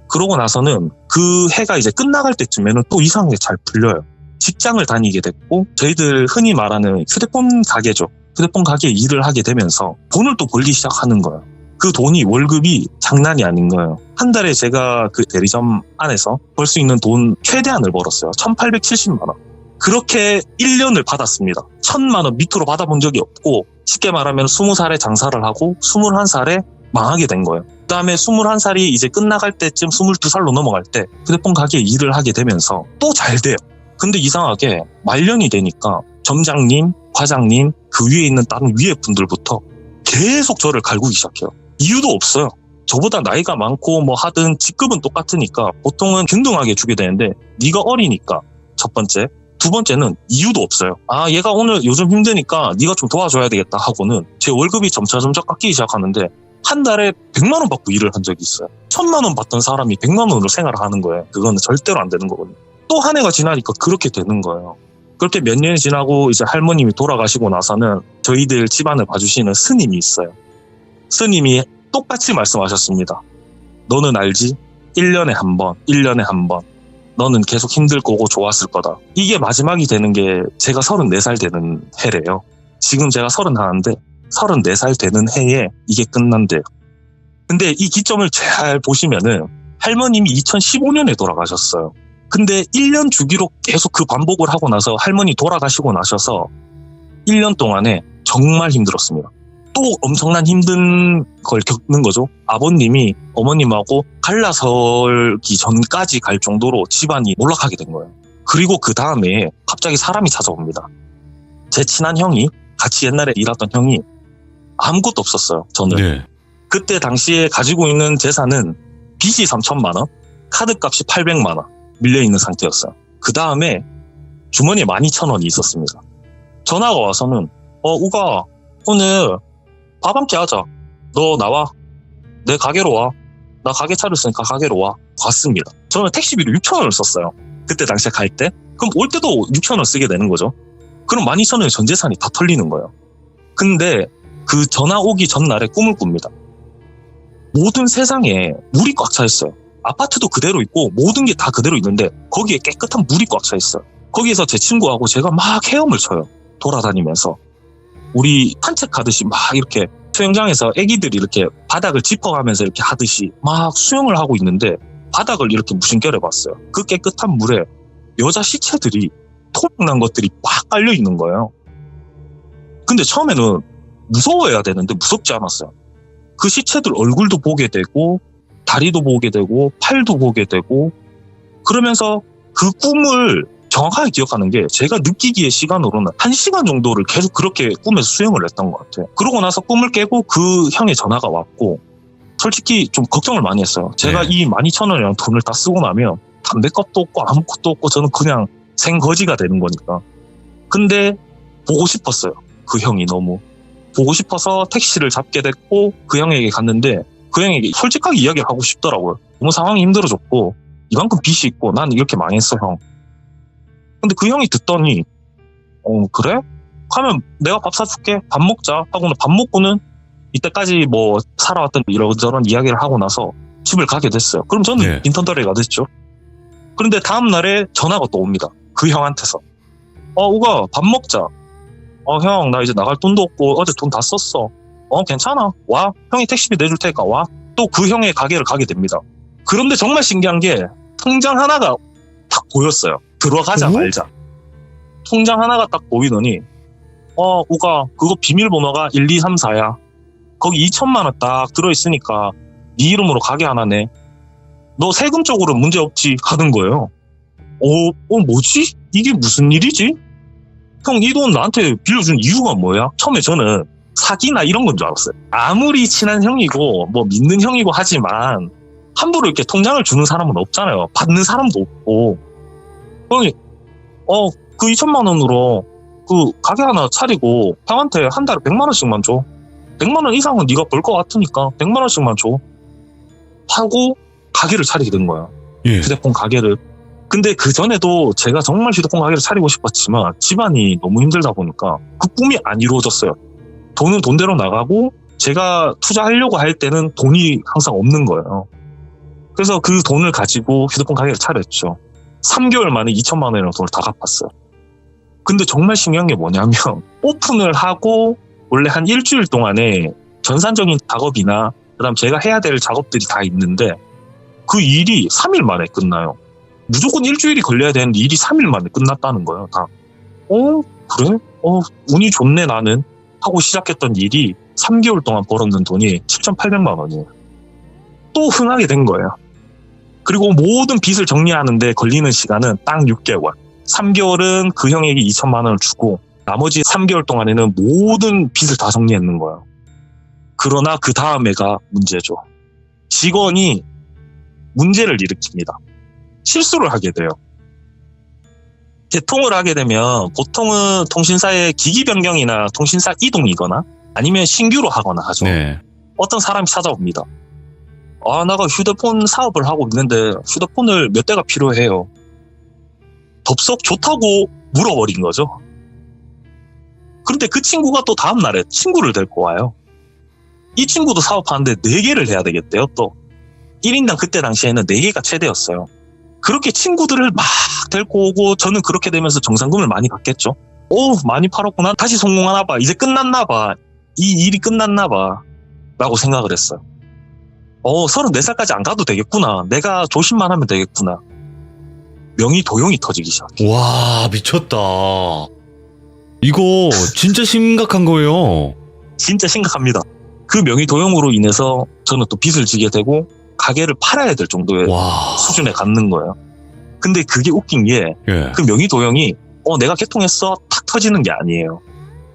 그러고 나서는 그 해가 이제 끝나갈 때쯤에는 또 이상하게 잘 풀려요. 직장을 다니게 됐고 저희들 흔히 말하는 휴대폰 가게죠. 휴대폰 가게 일을 하게 되면서 돈을 또 벌기 시작하는 거예요. 그 돈이 월급이 장난이 아닌 거예요. 한 달에 제가 그 대리점 안에서 벌 수 있는 돈 최대한을 벌었어요. 1870만 원. 그렇게 1년을 받았습니다. 1000만 원 밑으로 받아본 적이 없고 쉽게 말하면 20살에 장사를 하고 21살에 망하게 된 거예요. 그다음에 21살이 이제 끝나갈 때쯤 22살로 넘어갈 때 휴대폰 가게 일을 하게 되면서 또 잘 돼요. 근데 이상하게 말년이 되니까 점장님, 과장님, 그 위에 있는 다른 위에 분들부터 계속 저를 갈구기 시작해요. 이유도 없어요. 저보다 나이가 많고 뭐 하든 직급은 똑같으니까 보통은 균등하게 주게 되는데 네가 어리니까 첫 번째. 두 번째는 이유도 없어요. 얘가 오늘 요즘 힘드니까 네가 좀 도와줘야 되겠다 하고는 제 월급이 점차점차 깎이기 시작하는데 한 달에 100만 원 받고 일을 한 적이 있어요. 1000만 원 받던 사람이 100만 원으로 생활을 하는 거예요. 그거는 절대로 안 되는 거거든요. 또 한 해가 지나니까 그렇게 되는 거예요. 그렇게 몇 년이 지나고 이제 할머님이 돌아가시고 나서는 저희들 집안을 봐주시는 스님이 있어요. 스님이 똑같이 말씀하셨습니다. 너는 알지? 1년에 한 번, 1년에 한 번. 너는 계속 힘들 거고 좋았을 거다. 이게 마지막이 되는 게 제가 34살 되는 해래요. 지금 제가 31인데 34살 되는 해에 이게 끝난대요. 근데 이 기점을 잘 보시면은 할머님이 2015년에 돌아가셨어요. 근데 1년 주기로 계속 그 반복을 하고 나서 할머니 돌아가시고 나셔서 1년 동안에 정말 힘들었습니다. 또 엄청난 힘든 걸 겪는 거죠. 아버님이 어머님하고 갈라설기 전까지 갈 정도로 집안이 몰락하게 된 거예요. 그리고 그 다음에 갑자기 사람이 찾아옵니다. 제 친한 형이, 같이 옛날에 일하던 형이 아무것도 없었어요. 저는. 네. 그때 당시에 가지고 있는 재산은 빚이 3천만 원, 카드값이 800만 원 밀려있는 상태였어요. 그 다음에 주머니에 12,000원이 있었습니다. 전화가 와서는 우가 오늘 밥 한 끼 하자. 너 나와. 내 가게로 와. 나 가게 차렸으니까 가게로 와. 왔습니다. 저는 택시비로 6,000원을 썼어요. 그때 당시에 갈 때. 그럼 올 때도 6,000원 쓰게 되는 거죠. 그럼 12,000원의 전 재산이 다 털리는 거예요. 근데 그 전화 오기 전날에 꿈을 꿉니다. 모든 세상에 물이 꽉 차 있어요. 아파트도 그대로 있고 모든 게 다 그대로 있는데 거기에 깨끗한 물이 꽉 차 있어요. 거기에서 제 친구하고 제가 막 헤엄을 쳐요. 돌아다니면서. 우리 산책하듯이 막 이렇게 수영장에서 애기들이 이렇게 바닥을 짚어가면서 이렇게 하듯이 막 수영을 하고 있는데 바닥을 이렇게 무심결해 봤어요. 그 깨끗한 물에 여자 시체들이 토막난 것들이 막 깔려 있는 거예요. 근데 처음에는 무서워해야 되는데 무섭지 않았어요. 그 시체들 얼굴도 보게 되고 다리도 보게 되고 팔도 보게 되고 그러면서 그 꿈을 정확하게 기억하는 게 제가 느끼기의 시간으로는 1시간 정도를 계속 그렇게 꿈에서 수영을 했던 것 같아요. 그러고 나서 꿈을 깨고 그 형의 전화가 왔고 솔직히 좀 걱정을 많이 했어요. 제가 이 12,000원이라는 돈을 다 쓰고 나면 담배값도 없고 아무것도 없고 저는 그냥 생거지가 되는 거니까. 근데 보고 싶었어요. 그 형이 너무. 보고 싶어서 택시를 잡게 됐고 그 형에게 갔는데 그 형에게 솔직하게 이야기를 하고 싶더라고요. 너무 상황이 힘들어졌고 이만큼 빚이 있고 난 이렇게 망했어 형. 근데 그 형이 듣더니 그래? 하면 내가 밥 사줄게. 밥 먹자 하고는 밥 먹고는 이때까지 뭐 살아왔던 이런저런 이야기를 하고 나서 집을 가게 됐어요. 그럼 저는 빈턴더리가 됐죠. 그런데 다음 날에 전화가 또 옵니다. 그 형한테서 우가 밥 먹자. 형 나 이제 나갈 돈도 없고 어제 돈 다 썼어. 괜찮아 와. 형이 택시비 내줄 테니까 와. 또 그 형의 가게를 가게 됩니다. 그런데 정말 신기한 게 통장 하나가 딱 보였어요. 들어가자마자 통장 하나가 딱 보이더니 우가 그거 비밀번호가 1234야. 거기 2천만 원 딱 들어있으니까 네 이름으로 가게 하나 내. 너 세금 쪽으로 문제 없지 하는 거예요. 뭐지? 이게 무슨 일이지? 형 이 돈 나한테 빌려준 이유가 뭐야? 처음에 저는 사기나 이런 건 줄 알았어요. 아무리 친한 형이고 뭐 믿는 형이고 하지만 함부로 이렇게 통장을 주는 사람은 없잖아요. 받는 사람도 없고. 그러니 그 2천만 원으로 그 가게 하나 차리고 형한테 한 달에 100만 원씩만 줘. 100만 원 이상은 네가 벌 것 같으니까 100만 원씩만 줘. 하고 가게를 차리게 된 거예요. 예. 휴대폰 가게를. 근데 그 전에도 제가 정말 휴대폰 가게를 차리고 싶었지만 집안이 너무 힘들다 보니까 그 꿈이 안 이루어졌어요. 돈은 돈대로 나가고 제가 투자하려고 할 때는 돈이 항상 없는 거예요. 그래서 그 돈을 가지고 휴대폰 가게를 차렸죠. 3개월 만에 2천만 원이라는 돈을 다 갚았어요. 근데 정말 신기한 게 뭐냐면 오픈을 하고 원래 한 일주일 동안에 전산적인 작업이나 그다음 제가 해야 될 작업들이 다 있는데 그 일이 3일 만에 끝나요. 무조건 일주일이 걸려야 되는데 일이 3일 만에 끝났다는 거예요. 다. 그래? 운이 좋네 나는 하고 시작했던 일이 3개월 동안 벌었는 돈이 7,800만 원이에요. 또 흥하게 된 거예요. 그리고 모든 빚을 정리하는데 걸리는 시간은 딱 6개월. 3개월은 그 형에게 2천만 원을 주고 나머지 3개월 동안에는 모든 빚을 다 정리했는 거예요. 그러나 그 다음에가 문제죠. 직원이 문제를 일으킵니다. 실수를 하게 돼요. 개통을 하게 되면 보통은 통신사의 기기 변경이나 통신사 이동이거나 아니면 신규로 하거나 하죠. 네. 어떤 사람이 찾아옵니다. 내가 휴대폰 사업을 하고 있는데 휴대폰을 몇 대가 필요해요. 덥석 좋다고 물어버린 거죠. 그런데 그 친구가 또 다음날에 친구를 데리고 와요. 이 친구도 사업하는데 4개를 해야 되겠대요. 또 1인당 그때 당시에는 4개가 최대였어요. 그렇게 친구들을 막 데리고 오고 저는 그렇게 되면서 정산금을 많이 받겠죠. 많이 팔았구나. 다시 성공하나 봐. 이제 끝났나 봐. 이 일이 끝났나 봐. 라고 생각을 했어요. 34살까지 안 가도 되겠구나. 내가 조심만 하면 되겠구나. 명의 도용이 터지기 시작해요. 와, 미쳤다. 이거 진짜 심각한 거예요. 진짜 심각합니다. 그 명의 도용으로 인해서 저는 또 빚을 지게 되고 가게를 팔아야 될 정도의 와. 수준에 갔는 거예요. 근데 그게 웃긴 게 예. 그 명의 도용이 내가 개통했어 탁 터지는 게 아니에요.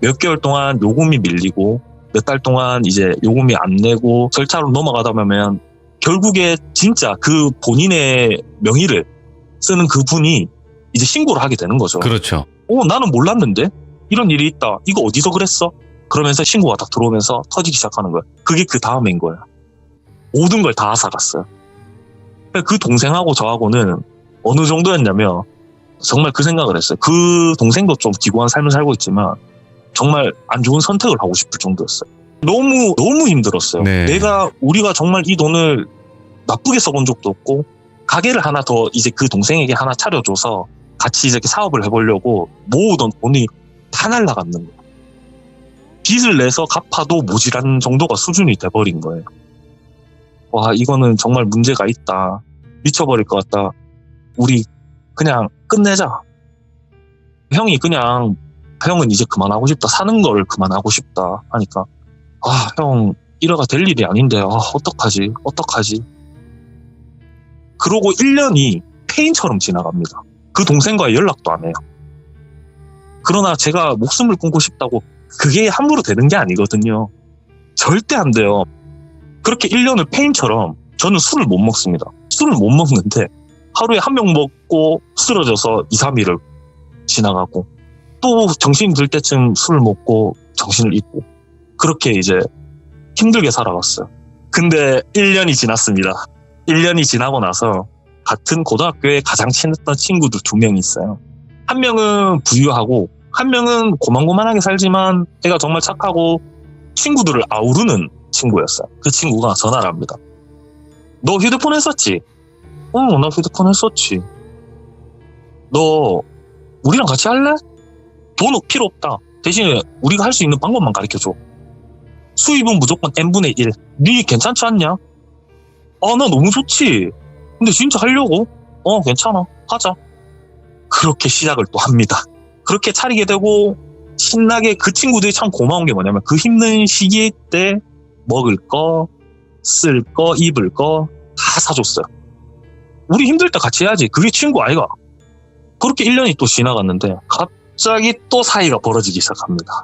몇 개월 동안 요금이 밀리고 몇 달 동안 이제 요금이 안 내고 절차로 넘어가다 보면 결국에 진짜 그 본인의 명의를 쓰는 그분이 이제 신고를 하게 되는 거죠. 그렇죠. 나는 몰랐는데 이런 일이 있다. 이거 어디서 그랬어? 그러면서 신고가 딱 들어오면서 터지기 시작하는 거예요. 그게 그 다음인 거예요. 모든 걸 다 앗아갔어요. 그 동생하고 저하고는 어느 정도였냐면 정말 그 생각을 했어요. 그 동생도 좀 기구한 삶을 살고 있지만 정말 안 좋은 선택을 하고 싶을 정도였어요. 너무 힘들었어요. 네. 우리가 정말 이 돈을 나쁘게 써본 적도 없고 가게를 하나 더 이제 그 동생에게 하나 차려줘서 같이 이렇게 사업을 해보려고 모으던 돈이 다 날라갔는 거예요. 빚을 내서 갚아도 모자란 정도가 수준이 돼버린 거예요. 와, 이거는 정말 문제가 있다. 미쳐버릴 것 같다. 우리 그냥 끝내자. 형은 이제 그만하고 싶다. 사는 걸 그만하고 싶다. 하니까 형 이래가 될 일이 아닌데 어떡하지. 그러고 1년이 폐인처럼 지나갑니다. 그 동생과의 연락도 안 해요. 그러나 제가 목숨을 끊고 싶다고 그게 함부로 되는 게 아니거든요. 절대 안 돼요. 그렇게 1년을 폐인처럼 저는 술을 못 먹습니다. 술을 못 먹는데 하루에 한 병 먹고 쓰러져서 2, 3일을 지나가고 또 정신이 들 때쯤 술을 먹고 정신을 잃고 그렇게 이제 힘들게 살아갔어요. 근데 1년이 지났습니다. 1년이 지나고 나서 같은 고등학교에 가장 친했던 친구들 2명이 있어요. 한 명은 부유하고 한 명은 고만고만하게 살지만 애가 정말 착하고 친구들을 아우르는 친구였어요. 그 친구가 전화를 합니다. 너 휴대폰 했었지? 나 휴대폰 했었지. 너 우리랑 같이 할래? 돈 필요 없다. 대신에 우리가 할 수 있는 방법만 가르쳐줘. 수입은 무조건 n분의 1. 니 괜찮지 않냐? 나 너무 좋지. 근데 진짜 하려고? 괜찮아. 하자. 그렇게 시작을 또 합니다. 그렇게 차리게 되고 신나게 그 친구들이 참 고마운 게 뭐냐면 그 힘든 시기 때 먹을 거, 쓸 거, 입을 거 다 사줬어요. 우리 힘들 때 같이 해야지. 그게 친구 아이가. 그렇게 1년이 또 지나갔는데 갑자기 또 사이가 벌어지기 시작합니다.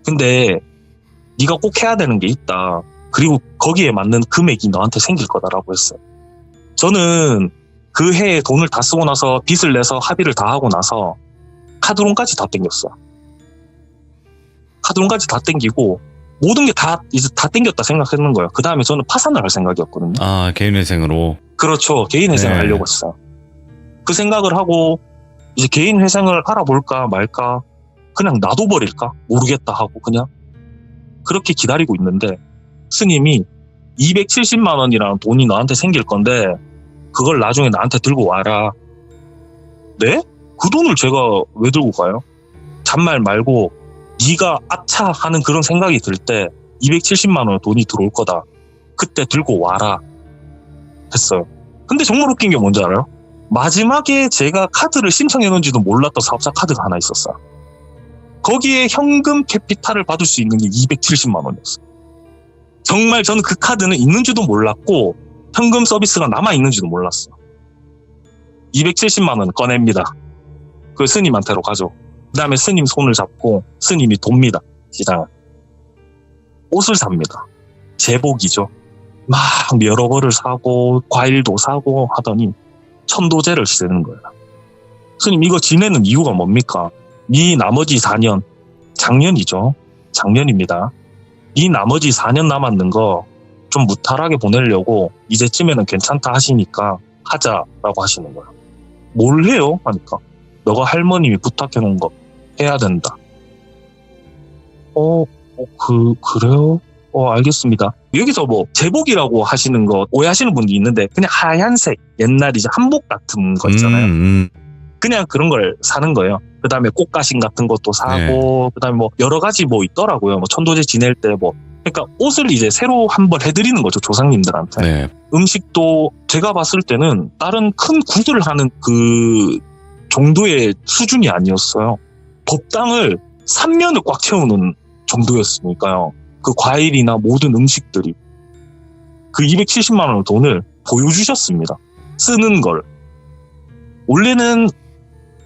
근데 네가 꼭 해야 되는 게 있다. 그리고 거기에 맞는 금액이 너한테 생길 거다라고 했어요. 저는 그 해에 돈을 다 쓰고 나서 빚을 내서 합의를 다 하고 나서 카드론까지 다 땡겼어요. 카드론까지 다 땡기고 모든 게 다 이제 다 땡겼다 생각했는 거예요. 그 다음에 저는 파산을 할 생각이었거든요. 아, 개인회생으로. 그렇죠. 개인 회생을 네. 하려고 했어요. 그 생각을 하고 이제 개인 회생을 알아볼까 말까 그냥 놔둬버릴까 모르겠다 하고 그냥 그렇게 기다리고 있는데 스님이 270만 원이라는 돈이 너한테 생길 건데 그걸 나중에 나한테 들고 와라. 네? 그 돈을 제가 왜 들고 가요? 잔말 말고 네가 아차 하는 그런 생각이 들 때 270만 원 돈이 들어올 거다. 그때 들고 와라 했어요. 근데 정말 웃긴 게 뭔지 알아요? 마지막에 제가 카드를 신청해놓은지도 몰랐던 사업자 카드가 하나 있었어요. 거기에 현금 캐피탈을 받을 수 있는 게 270만 원이었어요. 정말 저는 그 카드는 있는지도 몰랐고 현금 서비스가 남아있는지도 몰랐어요. 270만 원 꺼냅니다. 그 스님한테로 가죠. 그 다음에 스님 손을 잡고 스님이 돕니다. 시장을. 옷을 삽니다. 제복이죠. 막 여러 벌을 사고 과일도 사고 하더니 천도제를 지내는 거예요. 스님 이거 지내는 이유가 뭡니까? 이 나머지 4년, 작년이죠. 작년입니다. 이 나머지 4년 남았는 거 좀 무탈하게 보내려고 이제쯤에는 괜찮다 하시니까 하자라고 하시는 거예요. 뭘 해요? 하니까 너가 할머님이 부탁해놓은 거 해야 된다. 그래요? 알겠습니다. 여기서 뭐 제복이라고 하시는 거 오해하시는 분이 있는데 그냥 하얀색 옛날 이제 한복 같은 거 있잖아요. 그냥 그런 걸 사는 거예요. 그 다음에 꽃가신 같은 것도 사고, 그 다음에 뭐 여러 가지 뭐 있더라고요. 뭐 천도제 지낼 때 뭐. 그러니까 옷을 이제 새로 한번 해드리는 거죠. 조상님들한테. 네. 음식도 제가 봤을 때는 다른 큰 구슬을 하는 그 정도의 수준이 아니었어요. 법당을 3면을 꽉 채우는 정도였으니까요. 그 과일이나 모든 음식들이. 그 270만 원 돈을 보여주셨습니다. 쓰는 걸. 원래는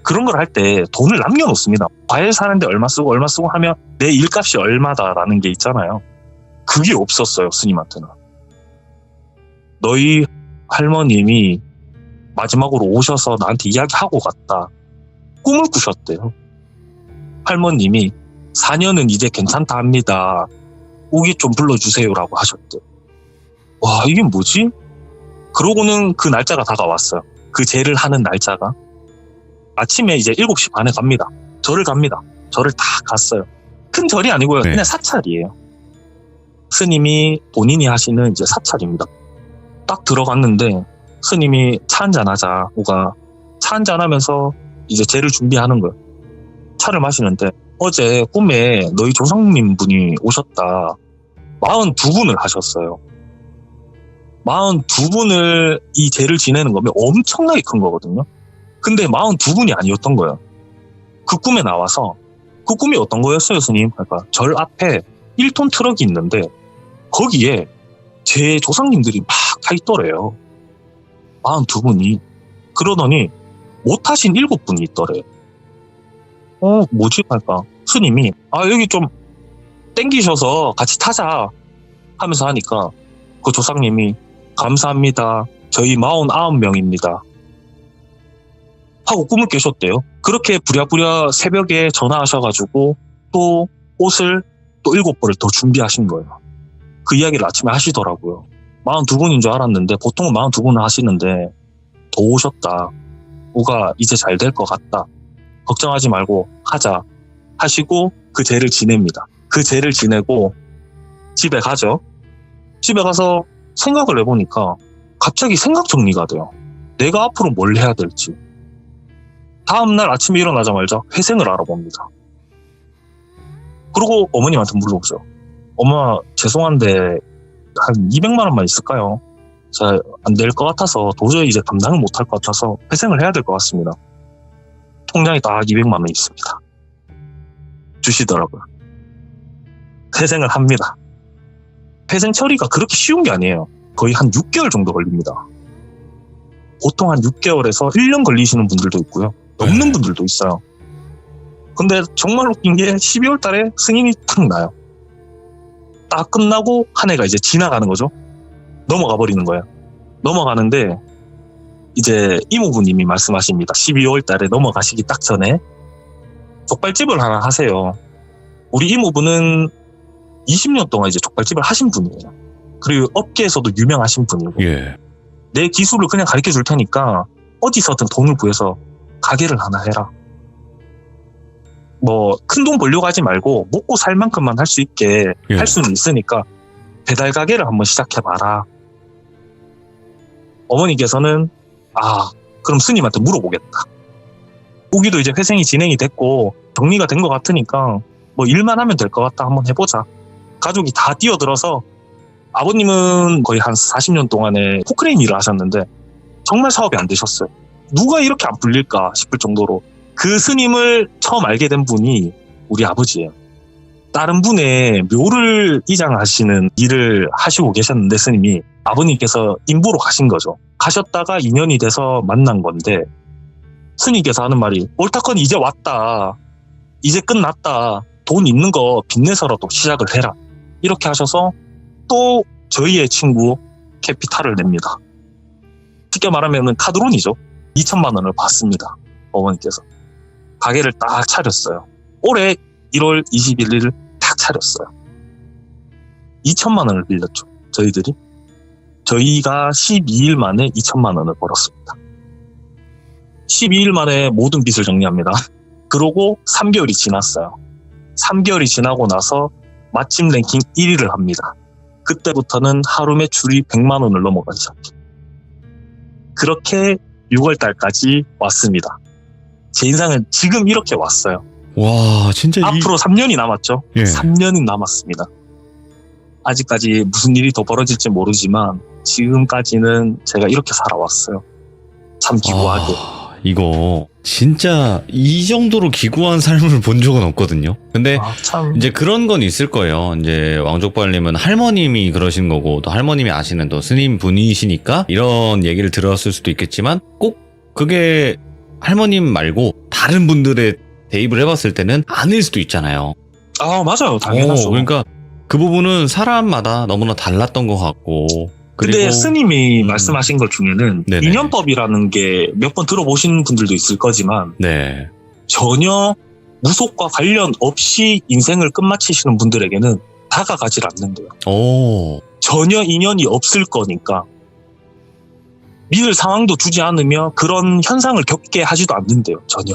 그런 걸 할 때 돈을 남겨놓습니다. 과일 사는데 얼마 쓰고 하면 내 일값이 얼마다라는 게 있잖아요. 그게 없었어요, 스님한테는. 너희 할머님이 마지막으로 오셔서 나한테 이야기하고 갔다. 꿈을 꾸셨대요. 할머님이 4년은 이제 괜찮다 합니다. 오기 좀 불러주세요라고 하셨대요. 와, 이게 뭐지? 그러고는 그 날짜가 다가왔어요. 그 제를 하는 날짜가. 아침에 이제 7시 반에 갑니다. 절을 갑니다. 절을 다 갔어요. 큰 절이 아니고요. 네. 그냥 사찰이에요. 스님이 본인이 하시는 이제 사찰입니다. 딱 들어갔는데 스님이 차 한잔 하자. 오가 차 한잔 하면서 이제 제를 준비하는 거예요. 차를 마시는데 어제 꿈에 너희 조상님 분이 오셨다. 42분을 하셨어요. 42분을 이 제를 지내는 거면 엄청나게 큰 거거든요. 근데 42분이 아니었던 거예요. 그 꿈에 나와서 그 꿈이 어떤 거였어요, 스님? 그러니까 절 앞에 1톤 트럭이 있는데 거기에 제 조상님들이 막 타 있더래요. 42분이. 그러더니 못 타신 7분이 있더래요. 뭐지? 그러니까 스님이 여기 좀 땡기셔서 같이 타자 하면서 하니까 그 조상님이 감사합니다. 저희 49명입니다. 하고 꿈을 깨셨대요. 그렇게 부랴부랴 새벽에 전화하셔가지고 또 옷을 또 7벌을 더 준비하신 거예요. 그 이야기를 아침에 하시더라고요. 42분인 줄 알았는데 보통은 42분을 하시는데 더 오셨다. 뭐가 이제 잘 될 것 같다. 걱정하지 말고 하자 하시고 그 제를 지냅니다. 그 제를 지내고 집에 가죠. 집에 가서 생각을 해보니까 갑자기 생각 정리가 돼요. 내가 앞으로 뭘 해야 될지. 다음날 아침에 일어나자마자 회생을 알아봅니다. 그리고 어머님한테 물어보죠. 엄마 죄송한데 한 200만 원만 있을까요? 잘 안 될 것 같아서 도저히 이제 감당을 못할 것 같아서 회생을 해야 될 것 같습니다. 통장에 딱 200만 원 있습니다. 주시더라고요. 회생을 합니다. 회생 처리가 그렇게 쉬운 게 아니에요. 거의 한 6개월 정도 걸립니다. 보통 한 6개월에서 1년 걸리시는 분들도 있고요. 넘는 분들도 있어요. 근데 정말 웃긴 게 12월 달에 승인이 탁 나요. 딱 끝나고 한 해가 이제 지나가는 거죠. 넘어가 버리는 거예요. 넘어가는데 이제 이모부님이 말씀하십니다. 12월 달에 넘어가시기 딱 전에 족발집을 하나 하세요. 우리 이모부는 20년 동안 이제 족발집을 하신 분이에요. 그리고 업계에서도 유명하신 분이고 예. 내 기술을 그냥 가르쳐 줄 테니까 어디서든 돈을 구해서 가게를 하나 해라. 뭐 큰 돈 벌려고 하지 말고 먹고 살 만큼만 할 수 있게 예. 할 수는 있으니까 배달 가게를 한번 시작해봐라. 어머니께서는 그럼 스님한테 물어보겠다. 후기도 이제 회생이 진행이 됐고 정리가 된 것 같으니까 뭐 일만 하면 될 것 같다. 한번 해보자. 가족이 다 뛰어들어서 아버님은 거의 한 40년 동안에 포크레인 일을 하셨는데 정말 사업이 안 되셨어요. 누가 이렇게 안 풀릴까 싶을 정도로 그 스님을 처음 알게 된 분이 우리 아버지예요. 다른 분의 묘를 이장하시는 일을 하시고 계셨는데 스님이 아버님께서 인보로 가신 거죠. 가셨다가 인연이 돼서 만난 건데 스님께서 하는 말이 옳다건 이제 왔다. 이제 끝났다. 돈 있는 거 빚내서라도 시작을 해라. 이렇게 하셔서 또 저희의 친구 캐피탈을 냅니다. 쉽게 말하면 카드론이죠. 2천만 원을 받습니다. 어머니께서. 가게를 딱 차렸어요. 올해 1월 21일 딱 차렸어요. 2천만 원을 빌렸죠. 저희들이. 저희가 12일 만에 2천만 원을 벌었습니다. 12일 만에 모든 빚을 정리합니다. 그러고 3개월이 지났어요. 3개월이 지나고 나서 맛집 랭킹 1위를 합니다. 그때부터는 하루 매출이 100만 원을 넘어가기 시작해요. 그렇게 6월 달까지 왔습니다. 제 인상은 지금 이렇게 왔어요. 와, 진짜 앞으로 3년이 남았죠. 예. 3년이 남았습니다. 아직까지 무슨 일이 더 벌어질지 모르지만 지금까지는 제가 이렇게 살아왔어요. 참 기구하게. 이거 진짜 이 정도로 기구한 삶을 본 적은 없거든요. 근데 참. 이제 그런 건 있을 거예요. 이제 왕족발님은 할머님이 그러신 거고 또 할머님이 아시는 또 스님 분이시니까 이런 얘기를 들었을 수도 있겠지만 꼭 그게 할머님 말고 다른 분들의 대입을 해봤을 때는 아닐 수도 있잖아요. 맞아요. 당연하죠. 그러니까 그 부분은 사람마다 너무나 달랐던 것 같고. 근데 그리고 스님이 말씀하신 것 중에는 네네. 인연법이라는 게 몇 번 들어보신 분들도 있을 거지만 네. 전혀 무속과 관련 없이 인생을 끝마치시는 분들에게는 다가가질 않는데요. 오. 전혀 인연이 없을 거니까 믿을 상황도 주지 않으며 그런 현상을 겪게 하지도 않는데요. 전혀.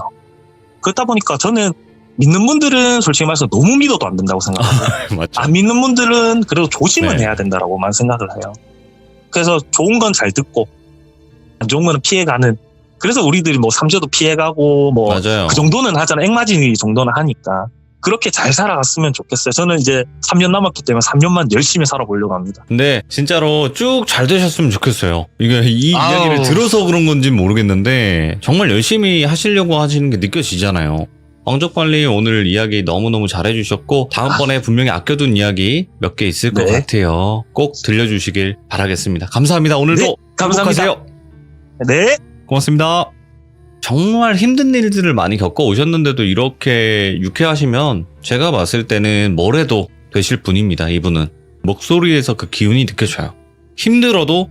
그렇다 보니까 저는 믿는 분들은 솔직히 말해서 너무 믿어도 안 된다고 생각해요. 맞죠. 안 믿는 분들은 그래도 조심은 네. 해야 된다라고만 생각을 해요. 그래서 좋은 건 잘 듣고 안 좋은 거는 피해가는. 그래서 우리들이 뭐 삼재도 피해가고 뭐 맞아요. 그 정도는 하잖아. 앵마진이 정도는 하니까. 그렇게 잘 살아갔으면 좋겠어요. 저는 이제 3년 남았기 때문에 3년만 열심히 살아보려고 합니다. 근데 진짜로 쭉 잘 되셨으면 좋겠어요. 이게 이 아우. 이야기를 들어서 그런 건지 모르겠는데 정말 열심히 하시려고 하시는 게 느껴지잖아요. 왕족발님 오늘 이야기 너무너무 잘해주셨고 다음번에 분명히 아껴둔 이야기 몇 개 있을 것 네. 같아요. 꼭 들려주시길 바라겠습니다. 감사합니다. 오늘도 네, 감사합니다. 행복하세요. 네. 고맙습니다. 정말 힘든 일들을 많이 겪어 오셨는데도 이렇게 유쾌하시면 제가 봤을 때는 뭘 해도 되실 분입니다. 이분은 목소리에서 그 기운이 느껴져요. 힘들어도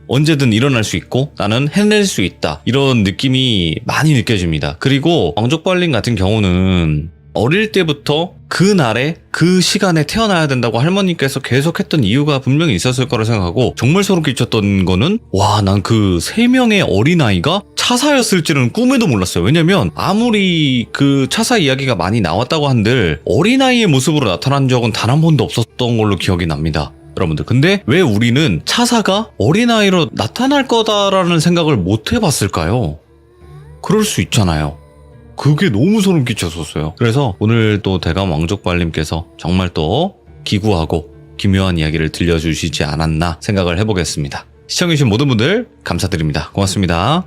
언제든 일어날 수 있고 나는 해낼 수 있다. 이런 느낌이 많이 느껴집니다. 그리고 왕족발님 같은 경우는 어릴 때부터 그 날에 그 시간에 태어나야 된다고 할머니께서 계속 했던 이유가 분명히 있었을 거라 생각하고 정말 소름 끼쳤던 거는 와, 난 그 3명의 어린아이가 차사였을지는 꿈에도 몰랐어요. 왜냐면 아무리 그 차사 이야기가 많이 나왔다고 한들 어린아이의 모습으로 나타난 적은 단 한 번도 없었던 걸로 기억이 납니다. 여러분들, 근데 왜 우리는 차사가 어린아이로 나타날 거다라는 생각을 못 해봤을까요? 그럴 수 있잖아요. 그게 너무 소름 끼쳤었어요. 그래서 오늘 또 대감 왕족발님께서 정말 또 기구하고 기묘한 이야기를 들려주시지 않았나 생각을 해보겠습니다. 시청해주신 모든 분들 감사드립니다. 고맙습니다.